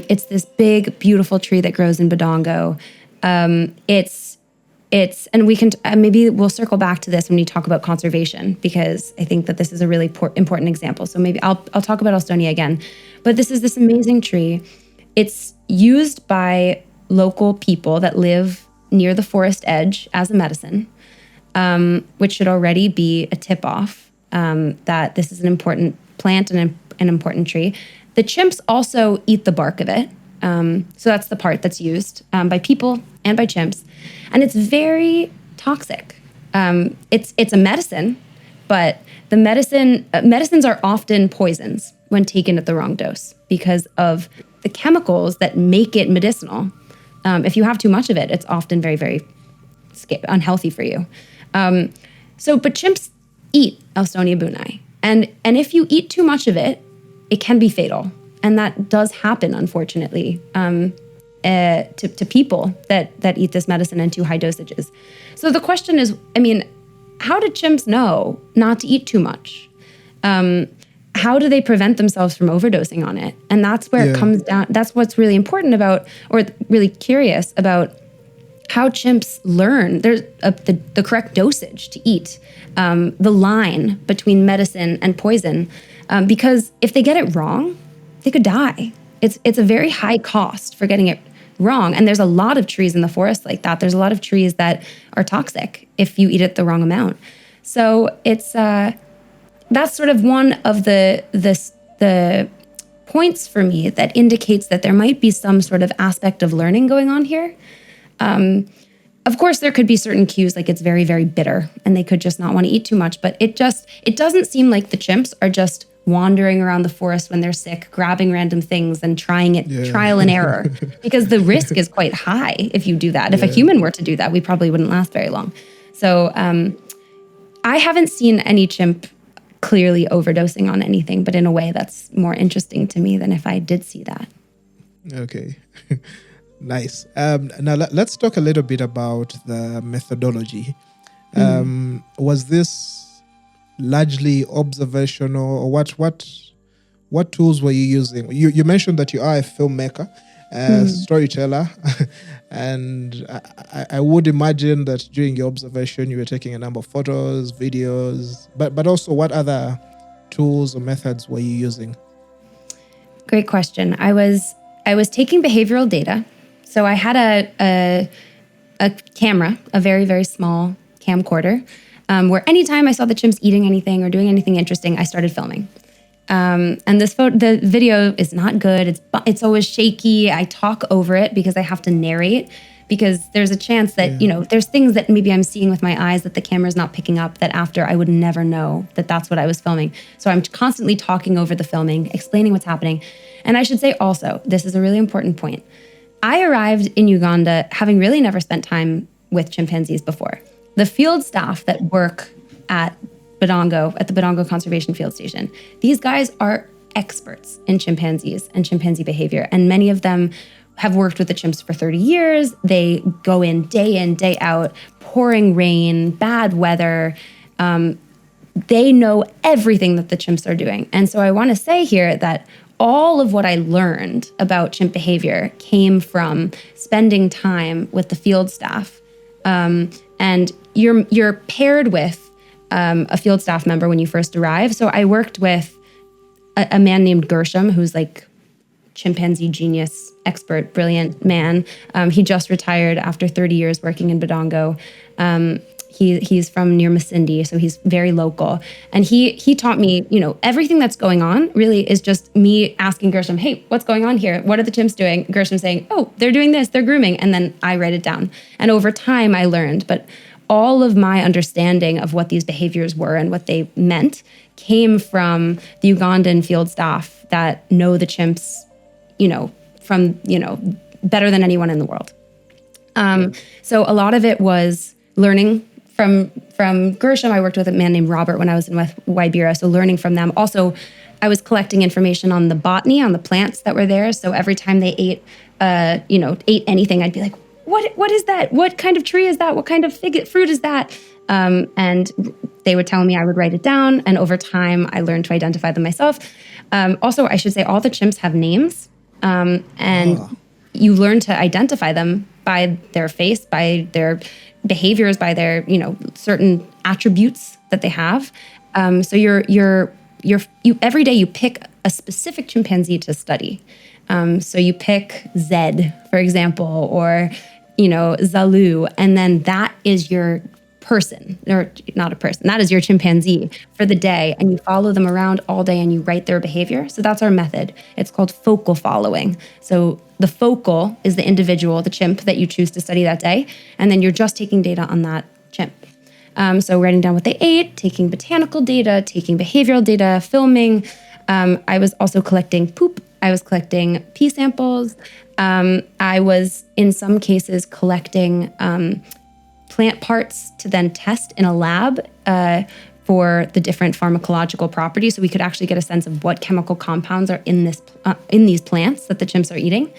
It's this big, beautiful tree that grows in Budongo. And we can, maybe we'll circle back to this when we talk about conservation, because I think that this is a really important example. So maybe I'll talk about Alstonia again. But this is this amazing tree. It's used by local people that live near the forest edge as a medicine, which should already be a tip-off that this is an important plant and an important tree. The chimps also eat the bark of it. So that's the part that's used by people and by chimps. And it's very toxic. It's a medicine, but the medicines are often poisons when taken at the wrong dose because of the chemicals that make it medicinal. If you have too much of it, it's often very, very unhealthy for you. But chimps eat Alstonia bunai. And if you eat too much of it, it can be fatal. And that does happen, unfortunately, to people that eat this medicine in too high dosages. So the question is, how do chimps know not to eat too much? How do they prevent themselves from overdosing on it? And that's where it comes down. That's what's really important about, or really curious about, how chimps learn there's the correct dosage to eat, the line between medicine and poison. Because if they get it wrong, they could die. It's a very high cost for getting it wrong. And there's a lot of trees in the forest like that. There's a lot of trees that are toxic if you eat it the wrong amount. So it's that's sort of one of the points for me that indicates that there might be some sort of aspect of learning going on here. Of course, there could be certain cues, like it's very, very bitter and they could just not want to eat too much. But it doesn't seem like the chimps are just wandering around the forest when they're sick, grabbing random things and trying it, trial and error, because the risk is quite high if you do that. If a human were to do that, we probably wouldn't last very long. So I haven't seen any chimp clearly overdosing on anything, but in a way that's more interesting to me than if I did see that. Okay. Nice. Now let's talk a little bit about the methodology. Was this largely observational, or what tools were you using? You mentioned that you are a filmmaker, storyteller, and I would imagine that during your observation you were taking a number of photos, videos, but also what other tools or methods were you using? Great question. I was taking behavioral data. So I had a camera, a very, very small camcorder, where anytime I saw the chimps eating anything or doing anything interesting, I started filming. And the video is not good. It's always shaky. I talk over it because I have to narrate, because there's a chance that, there's things that maybe I'm seeing with my eyes that the camera's not picking up, that after I would never know that that's what I was filming. So I'm constantly talking over the filming, explaining what's happening. And I should say also, this is a really important point. I arrived in Uganda having really never spent time with chimpanzees before. The field staff that work at Budongo, at the Budongo Conservation Field Station, these guys are experts in chimpanzees and chimpanzee behavior. And many of them have worked with the chimps for 30 years. They go in, day out, pouring rain, bad weather. They know everything that the chimps are doing. And so I want to say here that all of what I learned about chimp behavior came from spending time with the field staff. And you're paired with a field staff member when you first arrive. So I worked with a man named Gershom, who's like chimpanzee genius, expert, brilliant man. He just retired after 30 years working in Budongo. He's from near Masindi, so he's very local. And he taught me, everything that's going on really is just me asking Gershom, hey, what's going on here? What are the chimps doing? Gershom saying, oh, they're doing this, they're grooming. And then I write it down. And over time I learned, but all of my understanding of what these behaviors were and what they meant came from the Ugandan field staff that know the chimps, better than anyone in the world. So a lot of it was learning from Gershom. I worked with a man named Robert when I was in Waibira, so learning from them. Also, I was collecting information on the botany, on the plants that were there. So every time they ate anything, I'd be like, what is that? What kind of tree is that? What kind of fruit is that? And they would tell me, I would write it down. And over time, I learned to identify them myself. Also, I should say all the chimps have names. You learn to identify them by their face, by their behaviors, by their, certain attributes that they have. So you every day you pick a specific chimpanzee to study. So you pick Zed, for example, or, Zalu, and then that is your person, or not a person, that is your chimpanzee for the day. And you follow them around all day and you write their behavior. So that's our method. It's called focal following. So the focal is the individual, the chimp that you choose to study that day. And then you're just taking data on that chimp. So writing down what they ate, taking botanical data, taking behavioral data, filming. I was also collecting poop. I was collecting pee samples. I was, in some cases, collecting plant parts to then test in a lab for the different pharmacological properties. So we could actually get a sense of what chemical compounds are in these plants that the chimps are eating.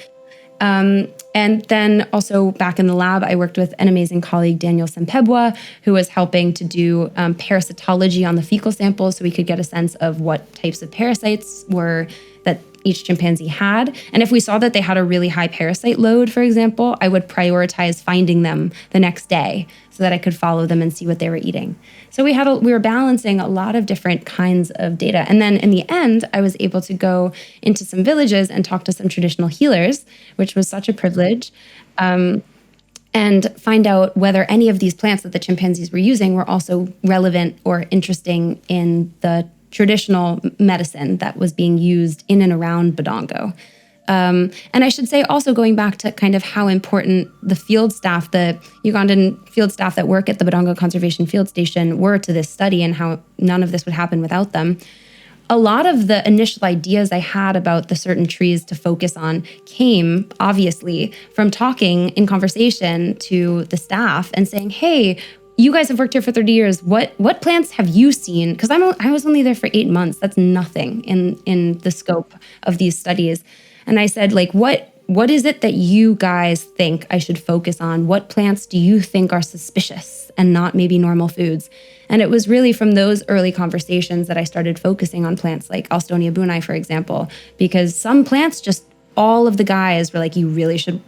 And then also back in the lab, I worked with an amazing colleague, Daniel Sempebwa, who was helping to do parasitology on the fecal samples so we could get a sense of what types of parasites were that each chimpanzee had. And if we saw that they had a really high parasite load, for example, I would prioritize finding them the next day so that I could follow them and see what they were eating. So we were balancing a lot of different kinds of data. And then in the end, I was able to go into some villages and talk to some traditional healers, which was such a privilege, and find out whether any of these plants that the chimpanzees were using were also relevant or interesting in the traditional medicine that was being used in and around Budongo. And I should say also, going back to kind of how important the field staff, the Ugandan field staff that work at the Budongo Conservation Field Station were to this study, and how none of this would happen without them. A lot of the initial ideas I had about the certain trees to focus on came, obviously, from talking in conversation to the staff and saying, hey, you guys have worked here for 30 years. What plants have you seen? Because I was only there for 8 months. That's nothing in the scope of these studies. And I said, what is it that you guys think I should focus on? What plants do you think are suspicious and not maybe normal foods? And it was really from those early conversations that I started focusing on plants like Alstonia bunai, for example, because some plants, just all of the guys were like, you really should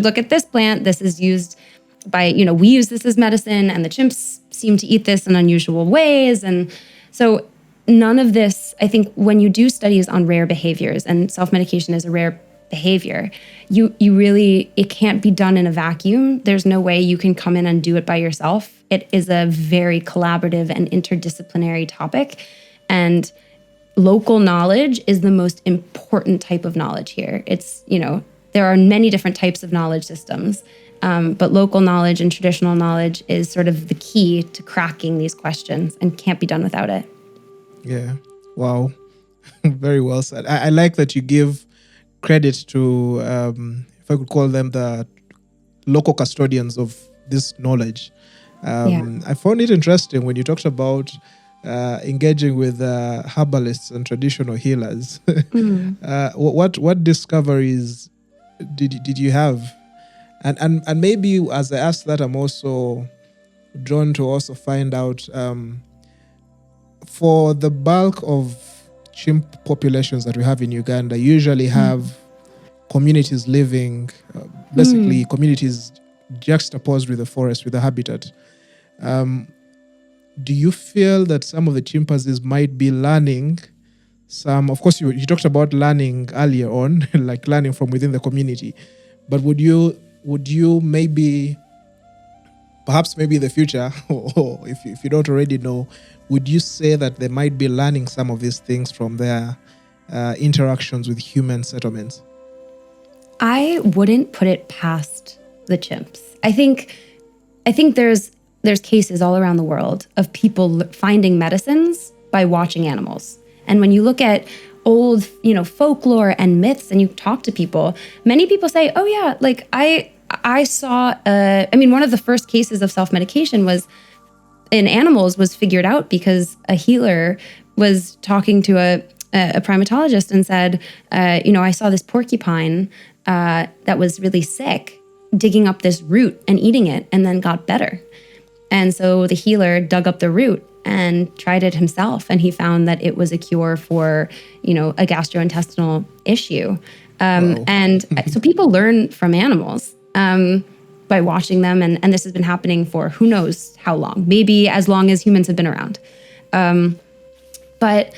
look at this plant. This is used by, we use this as medicine, and the chimps seem to eat this in unusual ways. And so none of this, I think when you do studies on rare behaviors, and self-medication is a rare behavior, it can't be done in a vacuum. There's no way you can come in and do it by yourself. It is a very collaborative and interdisciplinary topic. And local knowledge is the most important type of knowledge here. It's, there are many different types of knowledge systems. But local knowledge and traditional knowledge is sort of the key to cracking these questions and can't be done without it. Yeah. Wow. Very well said. I like that you give credit to, if I could call them, the local custodians of this knowledge. I found it interesting when you talked about engaging with herbalists and traditional healers. What discoveries did you have? And maybe as I ask that, I'm also drawn to also find out for the bulk of chimp populations that we have in Uganda, usually have communities living, basically communities juxtaposed with the forest, with the habitat. Do you feel that some of the chimpanzees might be learning of course, you talked about learning earlier on, like learning from within the community, but would you maybe, perhaps maybe in the future, or if you don't already know, would you say that they might be learning some of these things from their interactions with human settlements? I wouldn't put it past the chimps. I think there's cases all around the world of people finding medicines by watching animals. And when you look at old, folklore and myths, and you talk to people, many people say, "Oh yeah, like I saw." One of the first cases of self-medication was in animals was figured out because a healer was talking to a primatologist and said, I saw this porcupine that was really sick, digging up this root and eating it, and then got better. And so the healer dug up the root and tried it himself, and he found that it was a cure for, a gastrointestinal issue. And so people learn from animals by watching them, and this has been happening for who knows how long, maybe as long as humans have been around. But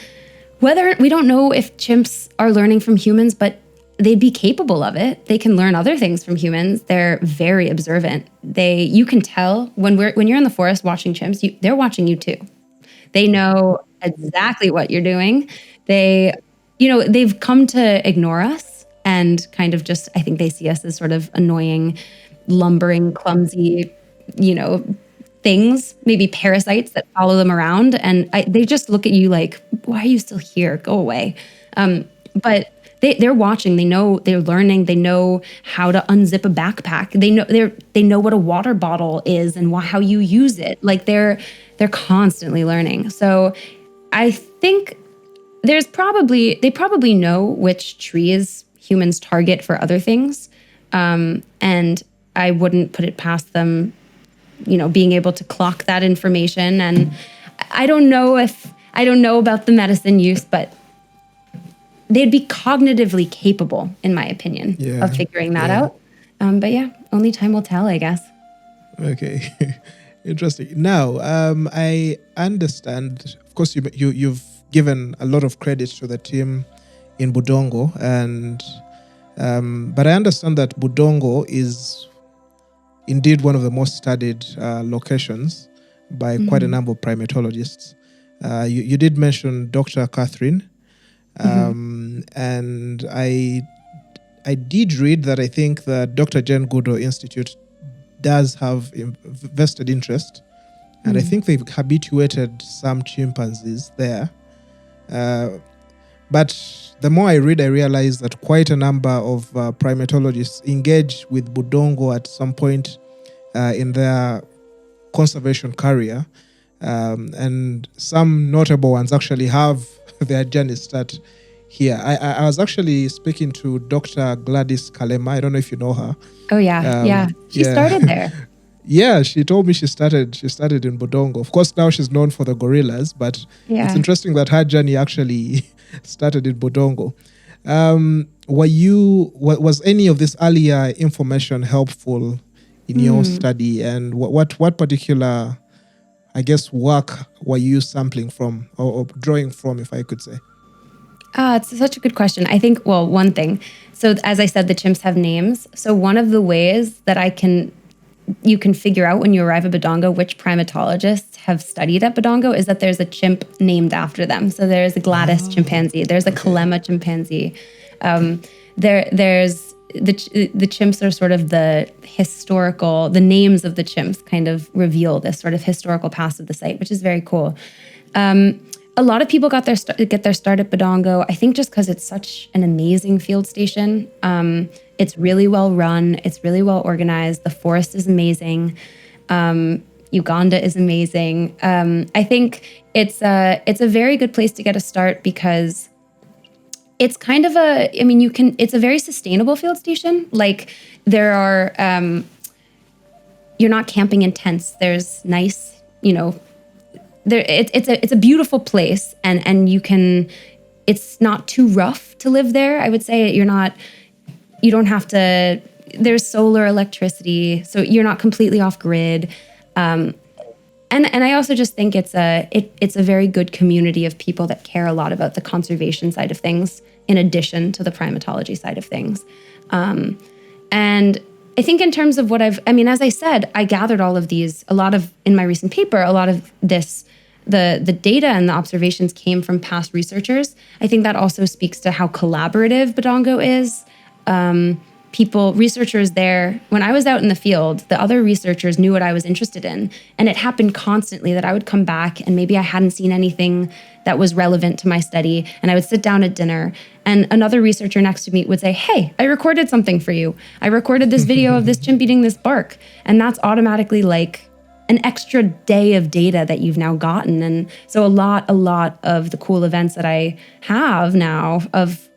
we don't know if chimps are learning from humans, but they'd be capable of it. They can learn other things from humans. They're very observant. You can tell when you're in the forest watching chimps, they're watching you too. They know exactly what you're doing. They've come to ignore us and kind of just, I think they see us as sort of annoying, lumbering, clumsy, things, maybe parasites that follow them around. And they just look at you like, why are you still here? Go away. But they're watching. They know they're learning. They know how to unzip a backpack. They know what a water bottle is and how you use it. Like they're constantly learning. So I think they probably know which trees humans target for other things. And I wouldn't put it past them, being able to clock that information. And I don't know about the medicine use, but they'd be cognitively capable, in my opinion, of figuring that out. But yeah, only time will tell, I guess. Okay, interesting. Now, I understand. Of course, you've given a lot of credit to the team in Budongo, but I understand that Budongo is indeed one of the most studied locations by quite a number of primatologists. You did mention Dr. Catherine. And I did read that I think the Dr. Jane Goodall Institute does have vested interest, and I think they've habituated some chimpanzees there. But the more I read, I realize that quite a number of primatologists engage with Budongo at some point in their conservation career, and some notable ones actually have their journey start here. I was actually speaking to Dr. Gladys Kalema. I don't know if you know her. Oh yeah, She started there. Yeah, she told me she started in Budongo. Of course, now she's known for the gorillas, but it's interesting that her journey actually started in Budongo. Was any of this earlier information helpful in your study, and what particular, I guess, work were you sampling from or drawing from, if I could say? It's such a good question. I think, one thing. So as I said, the chimps have names. So one of the ways that you can figure out when you arrive at Budongo which primatologists have studied at Budongo is that there's a chimp named after them. So there's a Gladys chimpanzee. There's a Kalema chimpanzee. There's the chimps are sort of the names of the chimps kind of reveal this sort of historical past of the site, which is very cool. A lot of people get their start at Budongo, I think just because it's such an amazing field station. It's really well run. It's really well organized. The forest is amazing. Uganda is amazing. I think it's a very good place to get a start because it's kind of it's a very sustainable field station. Like there are, you're not camping in tents. There's nice, it's a beautiful place, and it's not too rough to live there. I would say you don't have to, there's solar electricity, so you're not completely off grid. And I also just think it's a very good community of people that care a lot about the conservation side of things, in addition to the primatology side of things. And I think in terms of as I said, I gathered all of these, in my recent paper, a lot of this, the data and the observations came from past researchers. I think that also speaks to how collaborative Budongo is. Researchers there, when I was out in the field, the other researchers knew what I was interested in. And it happened constantly that I would come back and maybe I hadn't seen anything that was relevant to my study. And I would sit down at dinner and another researcher next to me would say, hey, I recorded something for you. I recorded this video of this chimp eating this bark. And that's automatically like an extra day of data that you've now gotten. And so a lot of the cool events that I have now of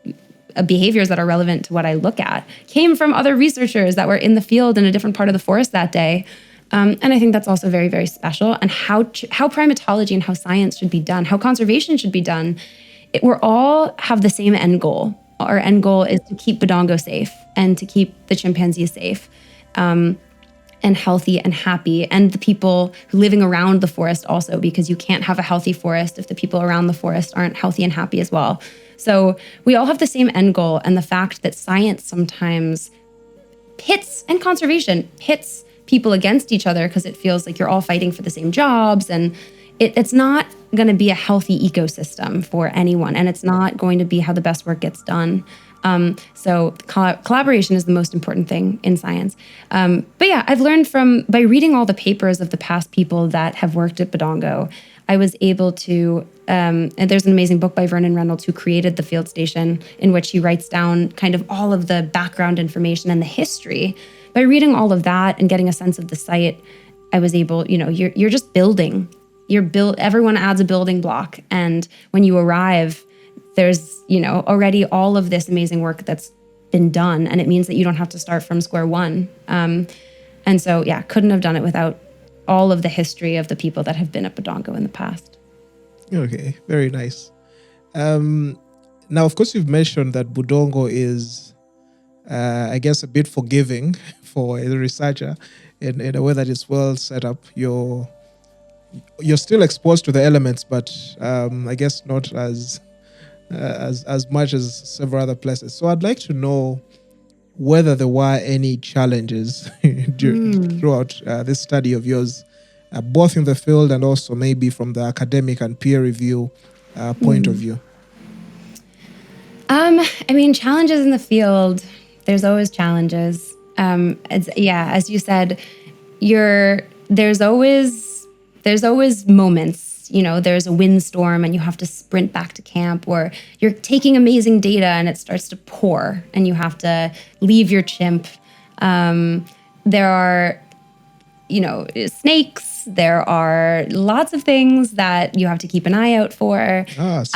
behaviors that are relevant to what I look at came from other researchers that were in the field in a different part of the forest that day. And I think that's also very, very special. And how primatology and how science should be done, how conservation should be done, we're all have the same end goal. Our end goal is to keep Budongo safe and to keep the chimpanzees safe and healthy and happy, and the people living around the forest also, because you can't have a healthy forest if the people around the forest aren't healthy and happy as well. So we all have the same end goal, and the fact that science sometimes and conservation pits people against each other because it feels like you're all fighting for the same jobs, and it's not going to be a healthy ecosystem for anyone, and it's not going to be how the best work gets done. So collaboration is the most important thing in science. But yeah, I've learned by reading all the papers of the past people that have worked at Budongo, I was able to, and there's an amazing book by Vernon Reynolds who created the field station, in which he writes down kind of all of the background information and the history. By reading all of that and getting a sense of the site, I was able, you're just building. Everyone adds a building block. And when you arrive, there's, already all of this amazing work that's been done. And it means that you don't have to start from square one. And so, yeah, couldn't have done it without all of the history of the people that have been at Budongo in the past. Okay, very nice. Now, of course, you've mentioned that Budongo is, I guess, a bit forgiving for a researcher in a way that it's well set up. You're still exposed to the elements, but I guess not as much as several other places. So I'd like to know whether there were any challenges throughout this study of yours, both in the field and also maybe from the academic and peer review point of view. Challenges in the field, there's always challenges. As you said, there's always moments. There's a windstorm and you have to sprint back to camp, or you're taking amazing data and it starts to pour and you have to leave your chimp. There are, snakes. There are lots of things that you have to keep an eye out for. Snakes.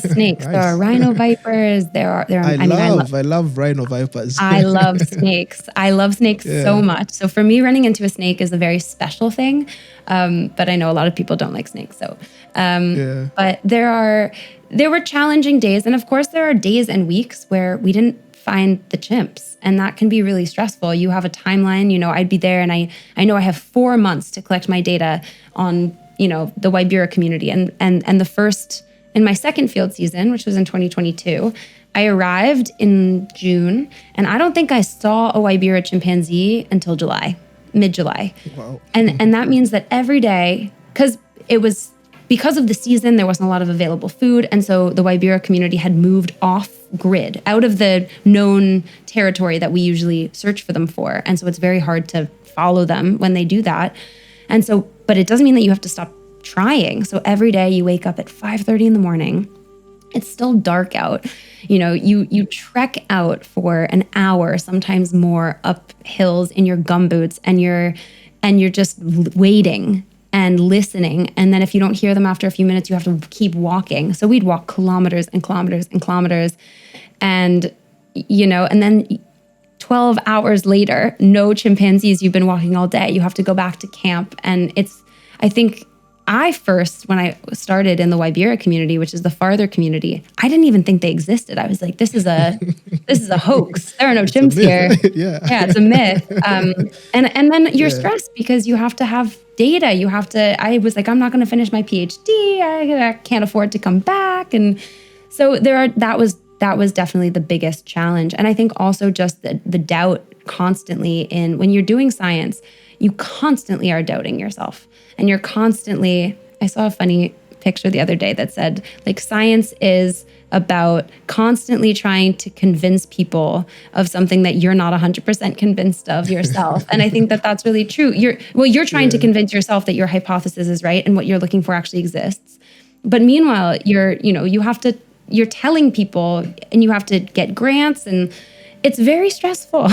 Snakes. Nice. There are rhino vipers. I love rhino vipers. I love snakes. I love snakes so much. So for me, running into a snake is a very special thing. But I know a lot of people don't like snakes. So, but there were challenging days. And of course there are days and weeks where we didn't find the chimps, and that can be really stressful. You have a timeline, I'd be there and I know I have 4 months to collect my data on, the Waibira community. And in my second field season, which was in 2022, I arrived in June, and I don't think I saw a Waibira chimpanzee until mid-July. Wow. And that means that every day, because of the season, there wasn't a lot of available food. And so the Waibira community had moved off grid, out of the known territory that we usually search for them for. And so it's very hard to follow them when they do that. And so, but it doesn't mean that you have to stop trying. So every day you wake up at 5:30 in the morning. It's still dark out. You trek out for an hour, sometimes more, up hills in your gumboots, and you're just waiting and listening. And then if you don't hear them after a few minutes, you have to keep walking. So we'd walk kilometers and kilometers and kilometers. And then 12 hours later, no chimpanzees. You've been walking all day. You have to go back to camp. And I think I first, when I started in the Waibira community, which is the farther community, I didn't even think they existed. I was like, this is a hoax. There are no chimps here. Yeah, it's a myth. And then you're stressed because you have to have data. I was like, I'm not going to finish my PhD. I can't afford to come back. And so that was definitely the biggest challenge. And I think also just the doubt constantly when you're doing science, you constantly are doubting yourself. And you're constantly, I saw a funny picture the other day that said, like, science is about constantly trying to convince people of something that you're not 100% convinced of yourself. And I think that that's really true. You're trying to convince yourself that your hypothesis is right and what you're looking for actually exists. But meanwhile, you're telling people, and you have to get grants, and it's very stressful.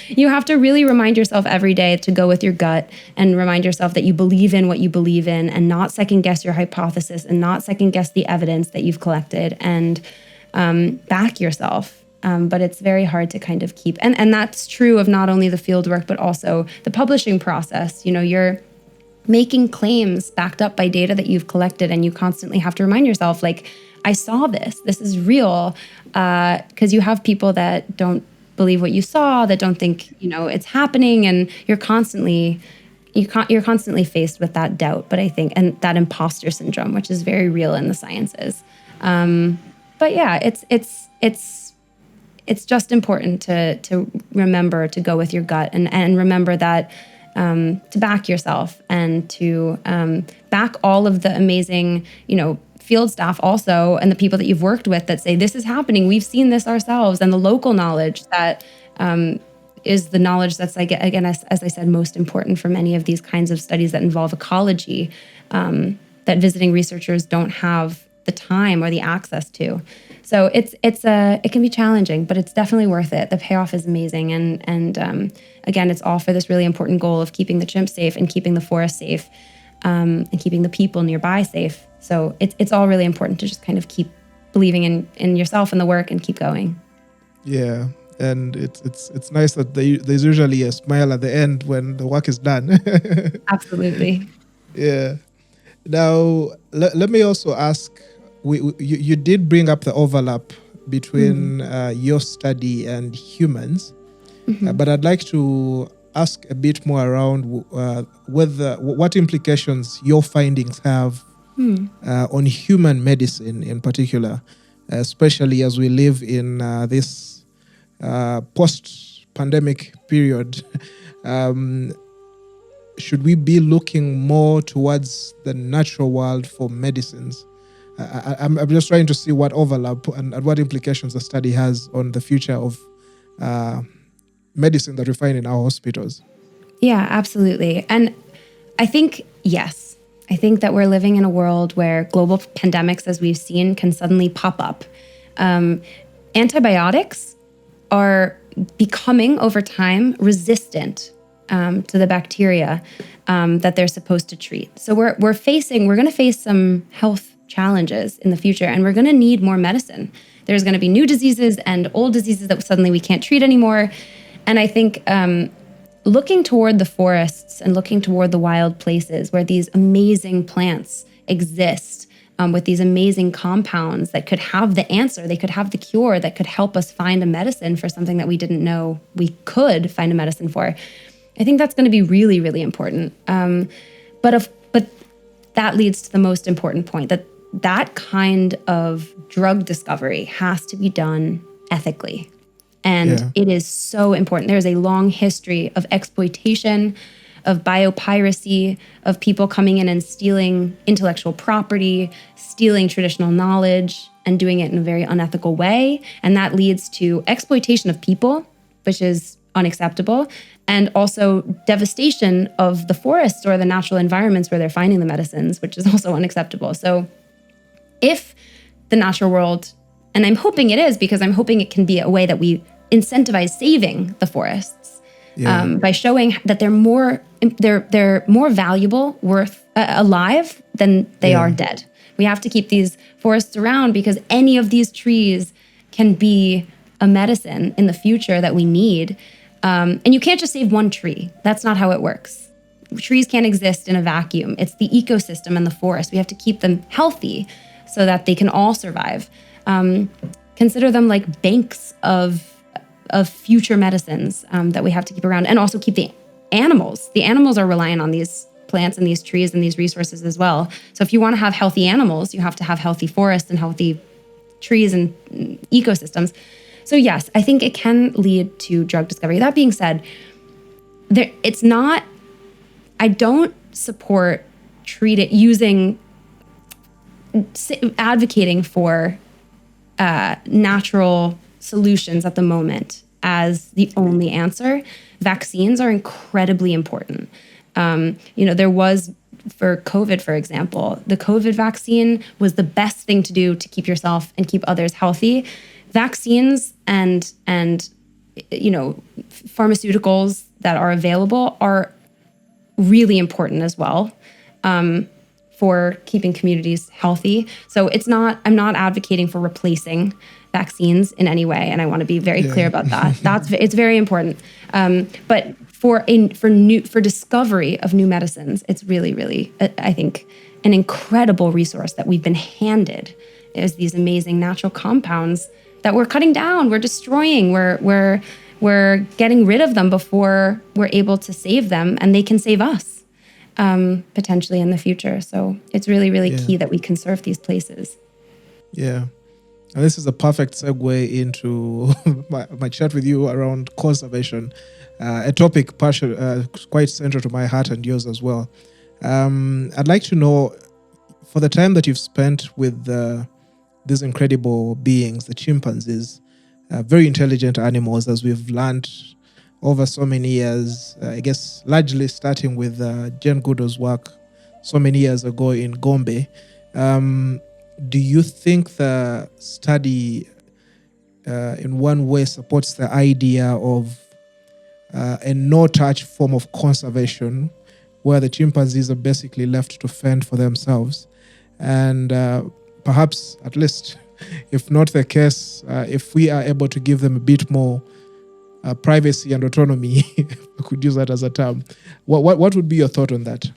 You have to really remind yourself every day to go with your gut and remind yourself that you believe in what you believe in, and not second guess your hypothesis, and not second guess the evidence that you've collected, and back yourself. But it's very hard to kind of keep, and that's true of not only the field work, but also the publishing process. You're making claims backed up by data that you've collected, and you constantly have to remind yourself, like, I saw this is real, because you have people that don't believe what you saw, that don't think, it's happening, and you're constantly faced with that doubt. But I think, and that imposter syndrome, which is very real in the sciences. But yeah, it's just important to remember to go with your gut, and remember that to back yourself, and to back all of the amazing, field staff also, and the people that you've worked with that say, this is happening, we've seen this ourselves, and the local knowledge that is the knowledge that's, again, as I said, most important for many of these kinds of studies that involve ecology, that visiting researchers don't have the time or the access to. So it can be challenging, but it's definitely worth it. The payoff is amazing, and again, it's all for this really important goal of keeping the chimps safe, and keeping the forest safe, and keeping the people nearby safe. So it's all really important to just kind of keep believing in yourself and the work, and keep going. Yeah, and it's nice that there's usually a smile at the end when the work is done. Absolutely. Yeah. Now, let me also ask, you did bring up the overlap between your study and humans, but I'd like to ask a bit more around what implications your findings have on human medicine in particular, especially as we live in this post-pandemic period. Should we be looking more towards the natural world for medicines? I'm just trying to see what overlap and what implications the study has on the future of medicine that we find in our hospitals. Yeah, absolutely. And I think, yes, I think that we're living in a world where global pandemics, as we've seen, can suddenly pop up. Antibiotics are becoming, over time, resistant to the bacteria that they're supposed to treat. So we're going to face some health challenges in the future, and we're going to need more medicine. There's going to be new diseases and old diseases that suddenly we can't treat anymore. And I think looking toward the forests and looking toward the wild places where these amazing plants exist, with these amazing compounds that could have the answer, they could have the cure, that could help us find a medicine for something that we didn't know we could find a medicine for. I think that's going to be really, really important. But that leads to the most important point, that kind of drug discovery has to be done ethically. And it is so important. There's a long history of exploitation, of biopiracy, of people coming in and stealing intellectual property, stealing traditional knowledge, and doing it in a very unethical way. And that leads to exploitation of people, which is unacceptable, and also devastation of the forests or the natural environments where they're finding the medicines, which is also unacceptable. So if the natural world, and I'm hoping it is, because I'm hoping it can be a way that we incentivize saving the forests, by showing that they're more valuable, worth alive than they are dead. We have to keep these forests around, because any of these trees can be a medicine in the future that we need. And you can't just save one tree. That's not how it works. trees can't exist in a vacuum. It's the ecosystem and the forest. We have to keep them healthy so that they can all survive. Consider them like banks of future medicines that we have to keep around, and also keep the animals. The animals are relying on these plants and these trees and these resources as well. So if you want to have healthy animals, you have to have healthy forests and healthy trees and ecosystems. So yes, I think it can lead to drug discovery. That being said, I don't support advocating for natural solutions at the moment as the only answer. Vaccines are incredibly important. There was, for COVID, for example, the COVID vaccine was the best thing to do to keep yourself and keep others healthy. Vaccines and pharmaceuticals that are available are really important as well for keeping communities healthy. So I'm not advocating for replacing vaccines in any way, and I want to be very clear about that. It's very important. But for discovery of new medicines, it's really, really, I think, an incredible resource that we've been handed, is these amazing natural compounds that we're cutting down, we're destroying, we're getting rid of them before we're able to save them, and they can save us potentially in the future. So it's really, really key that we conserve these places. Yeah. And this is a perfect segue into my chat with you around conservation, a topic quite central to my heart and yours as well. I'd like to know, for the time that you've spent with these incredible beings, the chimpanzees, very intelligent animals, as we've learned over so many years, I guess largely starting with Jane Goodall's work so many years ago in Gombe. Do you think the study in one way supports the idea of a no-touch form of conservation, where the chimpanzees are basically left to fend for themselves? And perhaps, at least, if not the case, if we are able to give them a bit more privacy and autonomy, I could use that as a term, what would be your thought on that?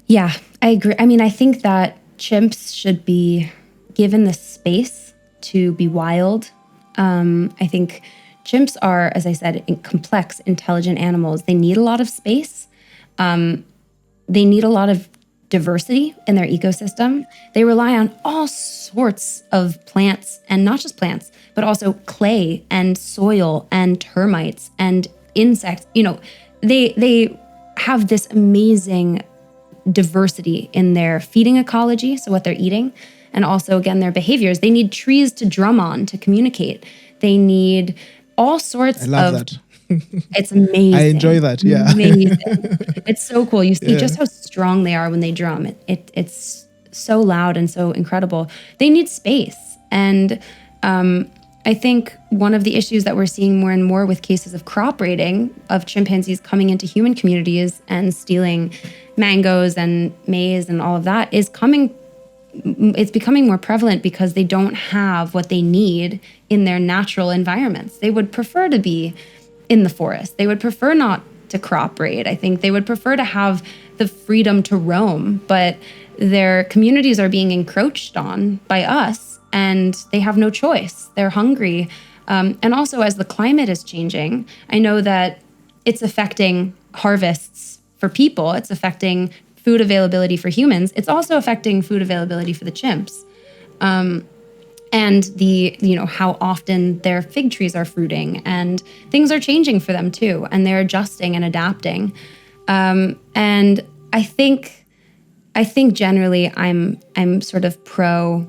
Yeah, I agree. I mean, I think that chimps should be given the space to be wild. I think chimps are, as I said, complex, intelligent animals. They need a lot of space. They need a lot of diversity in their ecosystem. They rely on all sorts of plants, and not just plants, but also clay and soil and termites and insects. They have this amazing diversity in their feeding ecology, so what they're eating, and also, again, their behaviors. They need trees to drum on to communicate. They need all sorts of... I love that. It's amazing. I enjoy that, yeah. Amazing. It's so cool. You see just how strong they are when they drum. It's so loud and so incredible. They need space. And I think one of the issues that we're seeing more and more with cases of crop raiding of chimpanzees coming into human communities and stealing mangoes and maize and all of that it's becoming more prevalent because they don't have what they need in their natural environments. They would prefer to be in the forest. They would prefer not to crop raid. I think they would prefer to have the freedom to roam, but their communities are being encroached on by us, and they have no choice. They're hungry. And also, as the climate is changing, I know that it's affecting harvests for people. It's affecting food availability for humans. It's also affecting food availability for the chimps. And how often their fig trees are fruiting, and things are changing for them too, and they're adjusting and adapting. And I think generally I'm sort of pro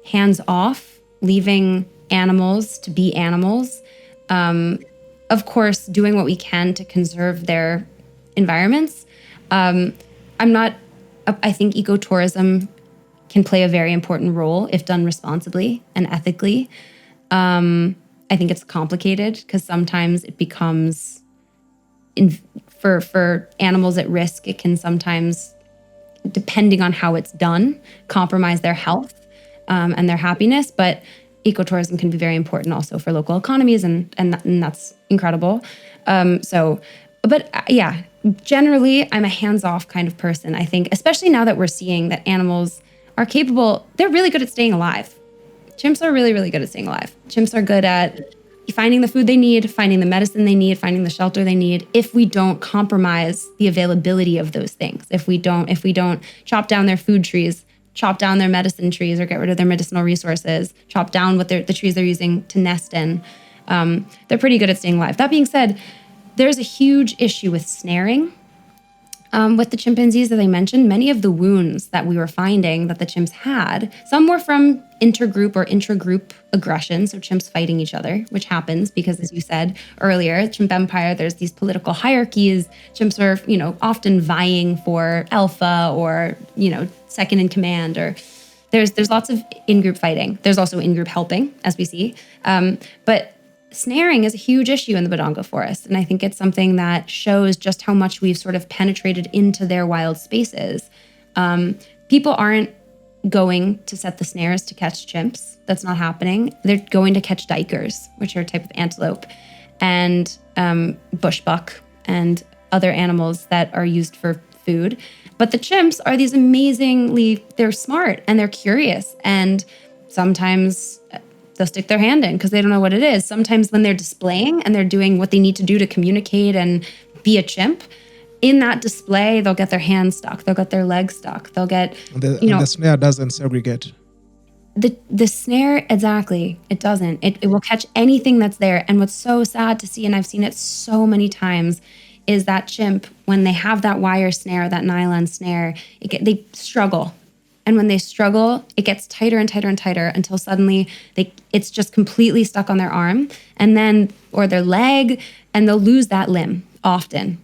hands off, leaving animals to be animals. Of course, doing what we can to conserve their environments. I think ecotourism can play a very important role if done responsibly and ethically. I think it's complicated because sometimes it becomes, for animals at risk, it can sometimes, depending on how it's done, compromise their health and their happiness. But ecotourism can be very important also for local economies, and that's incredible. So yeah, generally, I'm a hands-off kind of person. I think, especially now that we're seeing that animals are capable, they're really good at staying alive. Chimps are really, really good at staying alive. Chimps are good at finding the food they need, finding the medicine they need, finding the shelter they need, if we don't compromise the availability of those things. If we don't chop down their food trees, chop down their medicine trees, or get rid of their medicinal resources, chop down the trees they're using to nest in, they're pretty good at staying alive. That being said, there's a huge issue with snaring. With the chimpanzees that I mentioned, many of the wounds that we were finding that the chimps had, some were from intergroup or intragroup aggression, so chimps fighting each other, which happens because, as you said earlier, chimp empire, there's these political hierarchies. Chimps are, often vying for alpha or, second in command, or there's lots of in-group fighting. There's also in-group helping, as we see. But snaring is a huge issue in the Budongo forest, and I think it's something that shows just how much we've sort of penetrated into their wild spaces. People aren't going to set the snares to catch chimps. That's not happening. They're going to catch dikers, which are a type of antelope, and bushbuck and other animals that are used for food. But the chimps are these they're smart and they're curious, and sometimes they'll stick their hand in because they don't know what it is. Sometimes when they're displaying and they're doing what they need to do to communicate and be a chimp, in that display, they'll get their hands stuck. They'll get their legs stuck. They'll get, the snare doesn't segregate. The snare, exactly. It doesn't. It will catch anything that's there. And what's so sad to see, and I've seen it so many times, is that chimp, when they have that wire snare, that nylon snare, they struggle. And when they struggle, it gets tighter and tighter and tighter until suddenly it's just completely stuck on their arm or their leg, and they'll lose that limb often.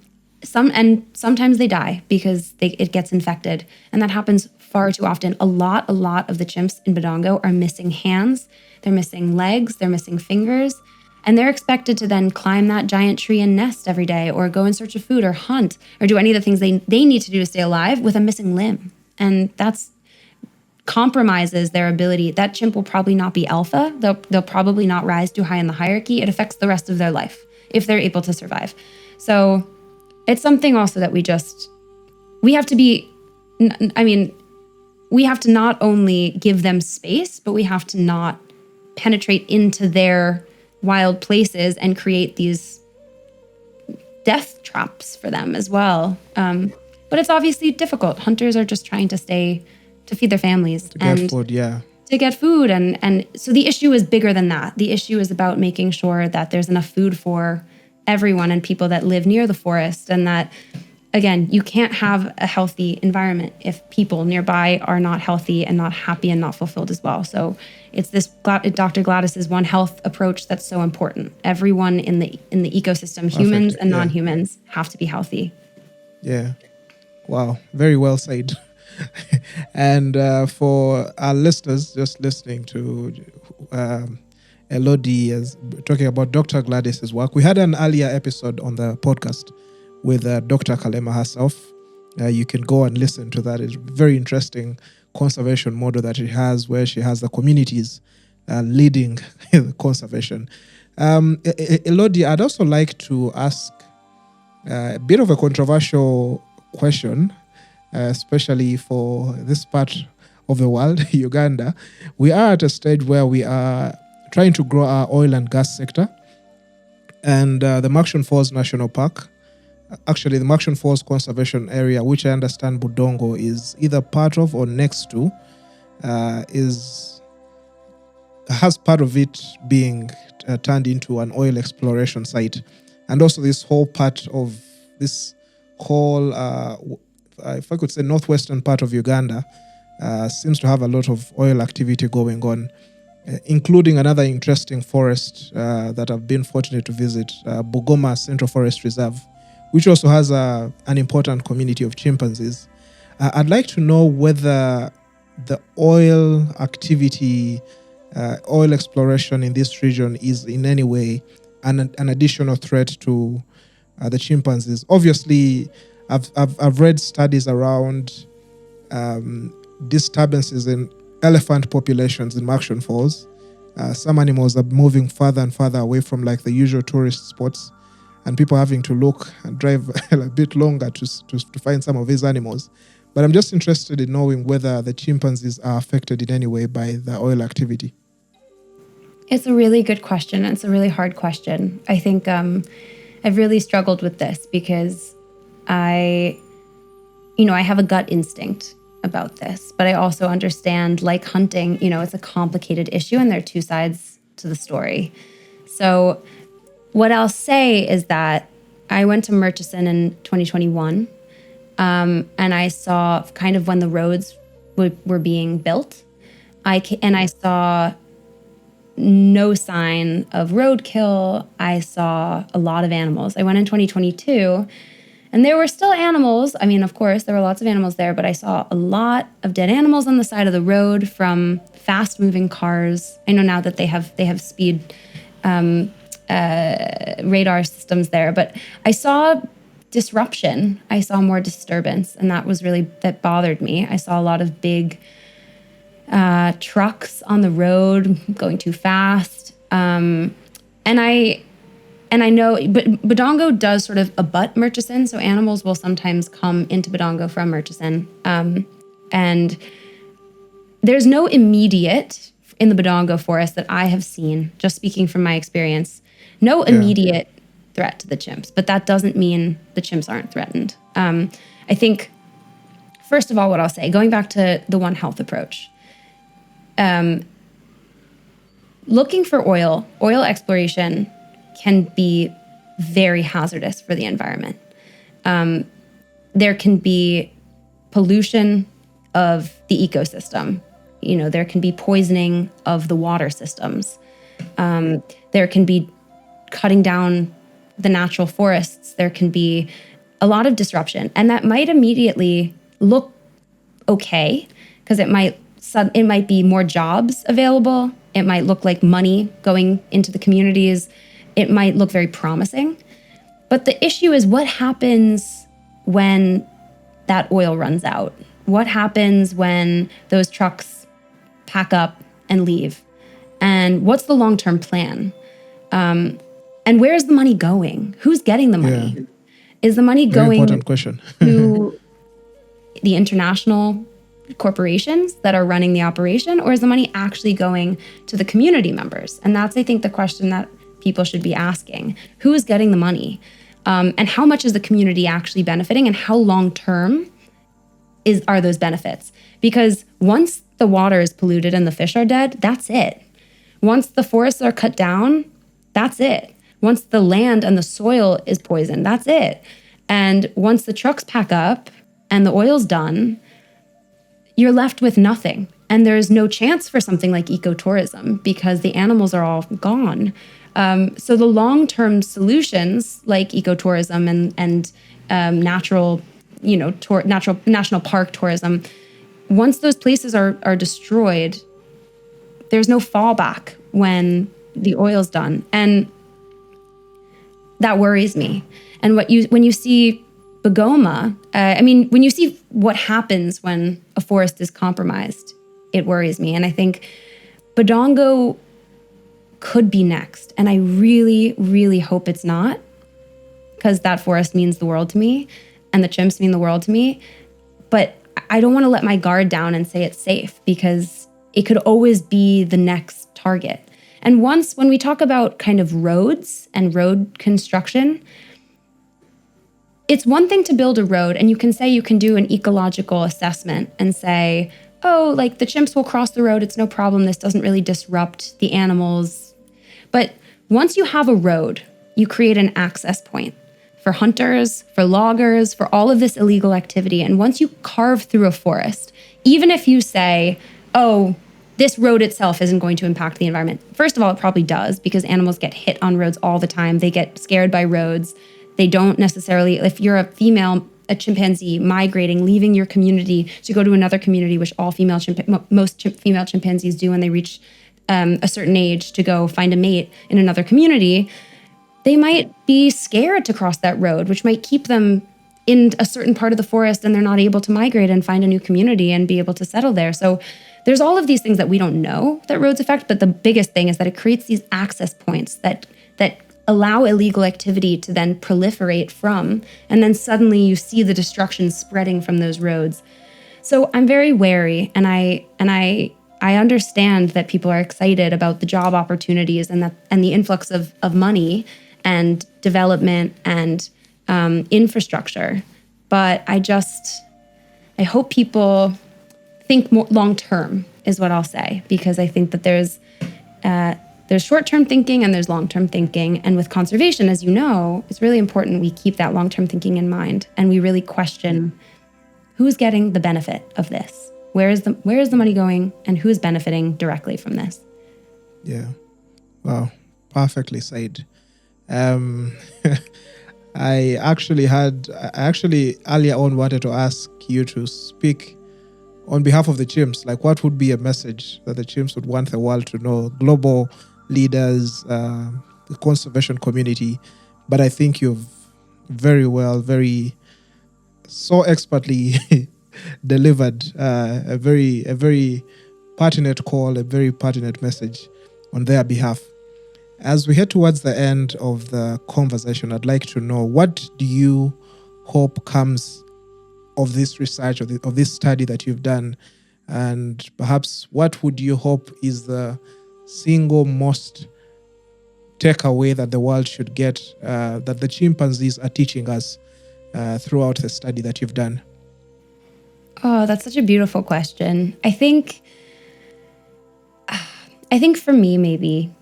Sometimes they die because it gets infected. And that happens far too often. A lot of the chimps in Budongo are missing hands, they're missing legs, they're missing fingers, and they're expected to then climb that giant tree and nest every day, or go in search of food, or hunt, or do any of the things they need to do to stay alive with a missing limb. And that's compromises their ability. That chimp will probably not be alpha. They'll probably not rise too high in the hierarchy. It affects the rest of their life if they're able to survive. So it's something also that we have to not only give them space, but we have to not penetrate into their wild places and create these death traps for them as well. But it's obviously difficult. Hunters are just trying to feed their families. To get food, yeah. To get food. And so the issue is bigger than that. The issue is about making sure that there's enough food for everyone and people that live near the forest. And that, again, you can't have a healthy environment if people nearby are not healthy and not happy and not fulfilled as well. So it's this Dr. Gladys's One Health approach that's so important. Everyone in the ecosystem, humans and non-humans, have to be healthy. Yeah. Wow. Very well said. And for our listeners just listening to Elodie is talking about Dr. Gladys's work, we had an earlier episode on the podcast with Dr. Kalema herself. You can go and listen to that. It's a very interesting conservation model that she has, where she has the communities leading conservation. Elodie, I'd also like to ask a bit of a controversial question, especially for this part of the world, Uganda. We are at a stage where we are trying to grow our oil and gas sector. And the Murchison Falls National Park, actually the Murchison Falls Conservation Area, which I understand Budongo is either part of or next to, has part of it being turned into an oil exploration site. And also this whole part of this whole, if I could say, northwestern part of Uganda seems to have a lot of oil activity going on, including another interesting forest that I've been fortunate to visit, Bugoma Central Forest Reserve, which also has an important community of chimpanzees. I'd like to know whether the oil activity, oil exploration in this region is in any way an additional threat to the chimpanzees. Obviously, I've read studies around disturbances in elephant populations in Murchison Falls. Some animals are moving further and further away from like the usual tourist spots. and people having to look and drive a bit longer to find some of these animals. But I'm just interested in knowing whether the chimpanzees are affected in any way by the oil activity. It's a really good question. It's a really hard question. I think I've really struggled with this because I have a gut instinct about this, but I also understand, like hunting, it's a complicated issue and there are two sides to the story. So what I'll say is that I went to Murchison in 2021, and I saw kind of when the roads were being built. I saw no sign of roadkill. I saw a lot of animals. I went in 2022, and there were still animals. I mean, of course, there were lots of animals there, but I saw a lot of dead animals on the side of the road from fast-moving cars. I know now that they have speed radar systems there, but I saw disruption. I saw more disturbance, and that bothered me. I saw a lot of big trucks on the road going too fast, and I know, but Budongo does sort of abut Murchison, so animals will sometimes come into Budongo from Murchison, and there's no immediate in the Budongo forest that I have seen, just speaking from my experience, no immediate threat to the chimps, but that doesn't mean the chimps aren't threatened. I think, first of all, what I'll say, going back to the One Health approach, looking for oil exploration can be very hazardous for the environment. There can be pollution of the ecosystem. There can be poisoning of the water systems. There can be cutting down the natural forests. There can be a lot of disruption. And that might immediately look okay because it might be more jobs available. It might look like money going into the communities. It might look very promising. But the issue is what happens when that oil runs out? What happens when those trucks pack up and leave? And what's the long-term plan? And where's the money going? Who's getting the money? Yeah. Is the money going important question. to the international corporations that are running the operation, or is the money actually going to the community members? And that's, I think, the question that people should be asking. Who is getting the money? And how much is the community actually benefiting, and how long-term are those benefits? Because once the water is polluted and the fish are dead, that's it. Once the forests are cut down, that's it. Once the land and the soil is poisoned, that's it. And once the trucks pack up and the oil's done, you're left with nothing. And there's no chance for something like ecotourism because the animals are all gone. So the long-term solutions like ecotourism and natural, national park tourism, once those places are destroyed, there's no fallback when the oil's done. And that worries me. And when you see Bogoma, when you see what happens when a forest is compromised, it worries me. And I think Budongo could be next. And I really, really hope it's not, because that forest means the world to me and the chimps mean the world to me. But I don't want to let my guard down and say it's safe, because it could always be the next target. And when we talk about kind of roads and road construction, it's one thing to build a road and you can do an ecological assessment and say, oh, like the chimps will cross the road, it's no problem, this doesn't really disrupt the animals. But once you have a road, you create an access point for hunters, for loggers, for all of this illegal activity. And once you carve through a forest, even if you say, oh, this road itself isn't going to impact the environment. First of all, it probably does, because animals get hit on roads all the time. They get scared by roads. They don't necessarily, if you're a chimpanzee migrating, leaving your community to go to another community, which most female chimpanzees do when they reach a certain age to go find a mate in another community, they might be scared to cross that road, which might keep them in a certain part of the forest and they're not able to migrate and find a new community and be able to settle there. So there's all of these things that we don't know that roads affect, but the biggest thing is that it creates these access points that allow illegal activity to then proliferate from, and then suddenly you see the destruction spreading from those roads. So I'm very wary, and I understand that people are excited about the job opportunities and the influx of money and development and infrastructure. But I hope people think more long term is what I'll say, because I think that there's short-term thinking and there's long-term thinking. And with conservation, as you know, it's really important we keep that long-term thinking in mind, and we really question who's getting the benefit of this. Where is the money going, and who is benefiting directly from this? Yeah. Wow. Perfectly said. I actually earlier on wanted to ask you to speak on behalf of the chimps. Like, what would be a message that the chimps would want the world to know? Global leaders, the conservation community. But I think you've so expertly delivered a very pertinent call, a very pertinent message on their behalf. As we head towards the end of the conversation, I'd like to know, what do you hope comes of this research, of this study that you've done? And perhaps what would you hope is the single most takeaway that the world should get, that the chimpanzees are teaching us throughout the study that you've done? Oh, that's such a beautiful question. I think for me, maybe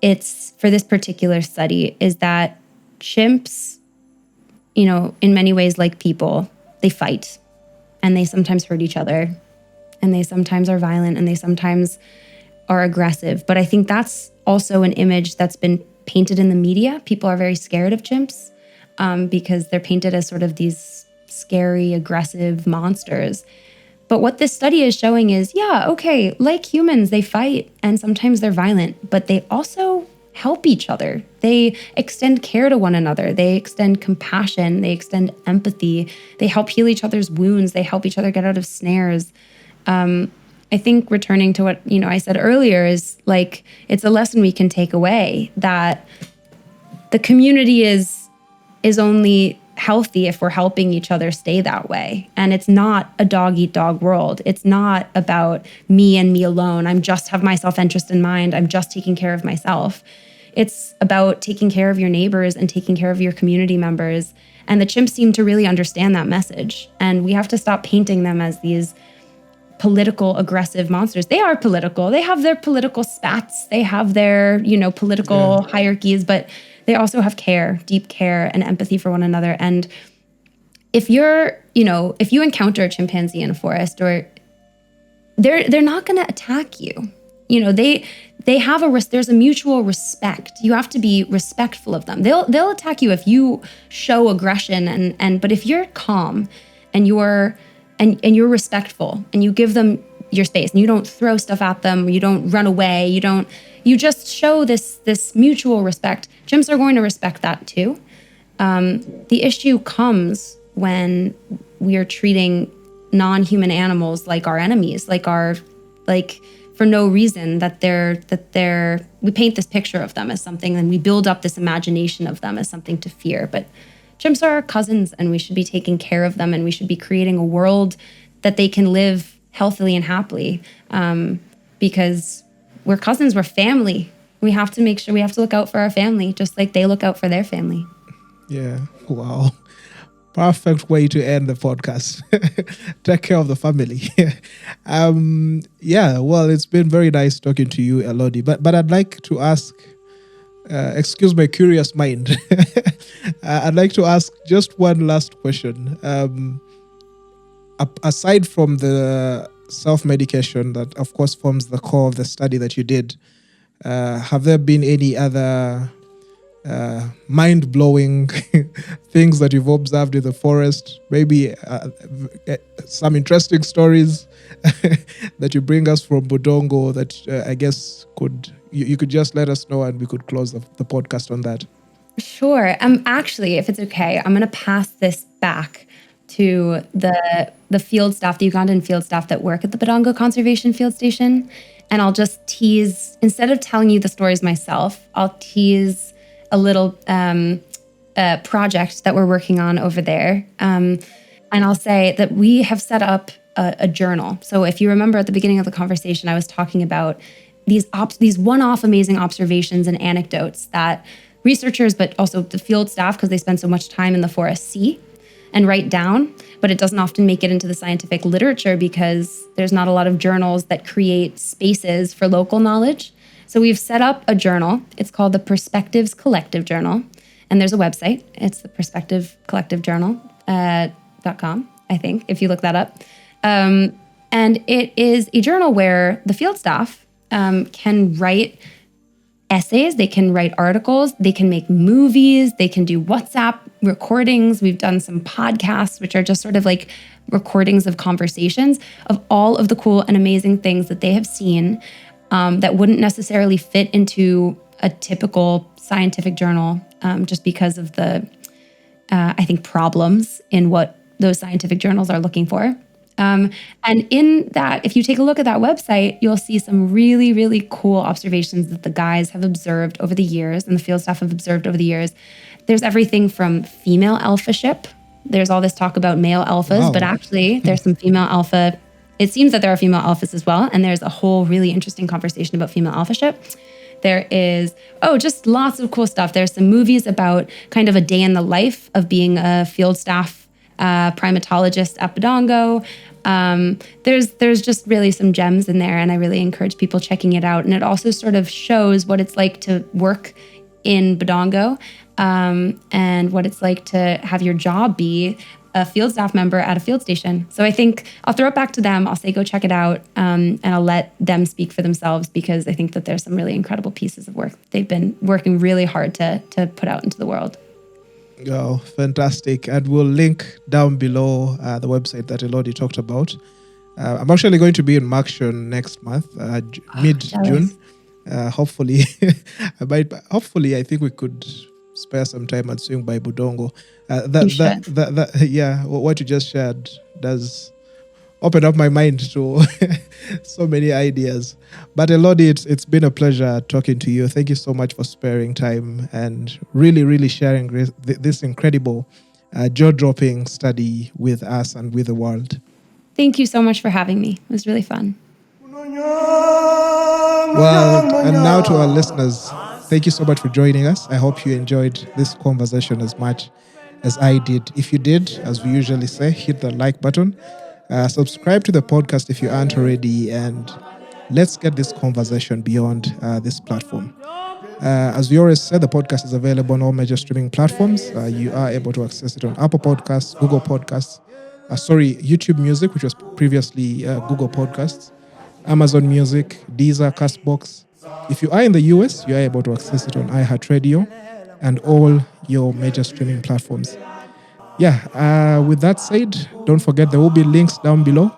it's, for this particular study, is that chimps, in many ways like people, they fight, and they sometimes hurt each other, and they sometimes are violent, and they sometimes are aggressive. But I think that's also an image that's been painted in the media. People are very scared of chimps because they're painted as sort of these scary, aggressive monsters. But what this study is showing is, like humans, they fight and sometimes they're violent, but they also help each other. They extend care to one another. They extend compassion. They extend empathy. They help heal each other's wounds. They help each other get out of snares. I think returning to what I said earlier is, like, it's a lesson we can take away, that the community is only healthy if we're helping each other stay that way. And it's not a dog-eat-dog world. It's not about me and me alone. I'm just have my self-interest in mind. I'm just taking care of myself. It's about taking care of your neighbors and taking care of your community members. And the chimps seem to really understand that message. And we have to stop painting them as these political, aggressive monsters. They are political. They have their political spats. They have their, political hierarchies, but they also have care, deep care and empathy for one another. And if if you encounter a chimpanzee in a forest, or they're not going to attack you. They have there's a mutual respect. You have to be respectful of them. They'll attack you if you show aggression, but if you're calm and you're respectful and you give them your space and you don't throw stuff at them, you don't run away, you just show this mutual respect, chimps are going to respect that too. The issue comes when we are treating non-human animals like our enemies, for no reason, we paint this picture of them as something, and we build up this imagination of them as something to fear. But chimps are our cousins, and we should be taking care of them, and we should be creating a world that they can live healthily and happily, because we're cousins, we're family. We have to make sure, we have to look out for our family, just like they look out for their family. Yeah, wow. Perfect way to end the podcast. Take care of the family. Well, it's been very nice talking to you, Elodie. But I'd like to ask, excuse my curious mind, I'd like to ask just one last question. Aside from the self-medication that, of course, forms the core of the study that you did, have there been any other mind-blowing things that you've observed in the forest? Maybe some interesting stories that you bring us from Budongo that I guess you could just let us know, and we could close the podcast on that. Sure. Actually, if it's okay, I'm going to pass this back to the field staff, the Ugandan field staff that work at the Budongo Conservation Field Station. And I'll just tease, instead of telling you the stories myself, I'll tease a little project that we're working on over there. And I'll say that we have set up a journal. So if you remember at the beginning of the conversation, I was talking about these one-off amazing observations and anecdotes that researchers, but also the field staff, because they spend so much time in the forest, see and write down, but it doesn't often make it into the scientific literature because there's not a lot of journals that create spaces for local knowledge. So we've set up a journal. It's called the Perspectives Collective Journal. And there's a website. It's the perspectivecollectivejournal.com, I think, if you look that up. And it is a journal where the field staff can write essays, they can write articles, they can make movies, they can do WhatsApp recordings. We've done some podcasts, which are just sort of like recordings of conversations of all of the cool and amazing things that they have seen that wouldn't necessarily fit into a typical scientific journal just because of the, I think, problems in what those scientific journals are looking for. And in that, if you take a look at that website, you'll see some really, really cool observations that the guys have observed over the years and the field staff have observed over the years. There's everything from female alphaship. There's all this talk about male alphas, but actually there's some female alpha. It seems that there are female alphas as well. And there's a whole really interesting conversation about female alphaship. There is, just lots of cool stuff. There's some movies about kind of a day in the life of being a field staff primatologist at Budongo. There's just really some gems in there, and I really encourage people checking it out. And it also sort of shows what it's like to work in Budongo and what it's like to have your job be a field staff member at a field station. So I think I'll throw it back to them. I'll say go check it out, and I'll let them speak for themselves because I think that there's some really incredible pieces of work they've been working really hard to put out into the world. Oh, fantastic. And we'll link down below the website that Elodie talked about. I'm actually going to be in Markshon next month, mid-June. Hopefully, I think we could spare some time and swing by Budongo. What you just shared does open up my mind to so many ideas. But Elodie, it's been a pleasure talking to you. Thank you so much for sparing time and really, really sharing this incredible, jaw-dropping study with us and with the world. Thank you so much for having me. It was really fun. Well, and now to our listeners, thank you so much for joining us. I hope you enjoyed this conversation as much as I did. If you did, as we usually say, hit the like button. Subscribe to the podcast if you aren't already, and let's get this conversation beyond this platform. As we always said, the podcast is available on all major streaming platforms. You are able to access it on Apple Podcasts, Google Podcasts, YouTube Music, which was previously Google Podcasts, Amazon Music, Deezer, Castbox. If you are in the US, you are able to access it on iHeartRadio and all your major streaming platforms. With that said, don't forget there will be links down below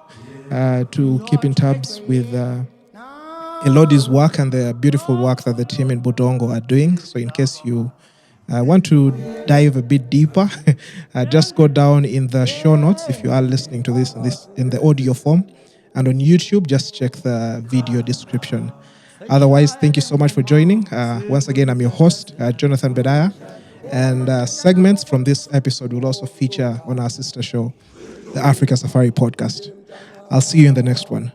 to keep in tabs with Elodie's work and the beautiful work that the team in Budongo are doing. So in case you want to dive a bit deeper, just go down in the show notes if you are listening to this in the audio form. And on YouTube, just check the video description. Otherwise, thank you so much for joining. Once again, I'm your host, Jonathan Benaiah. And segments from this episode will also feature on our sister show, the Africa Safari Podcast. I'll see you in the next one.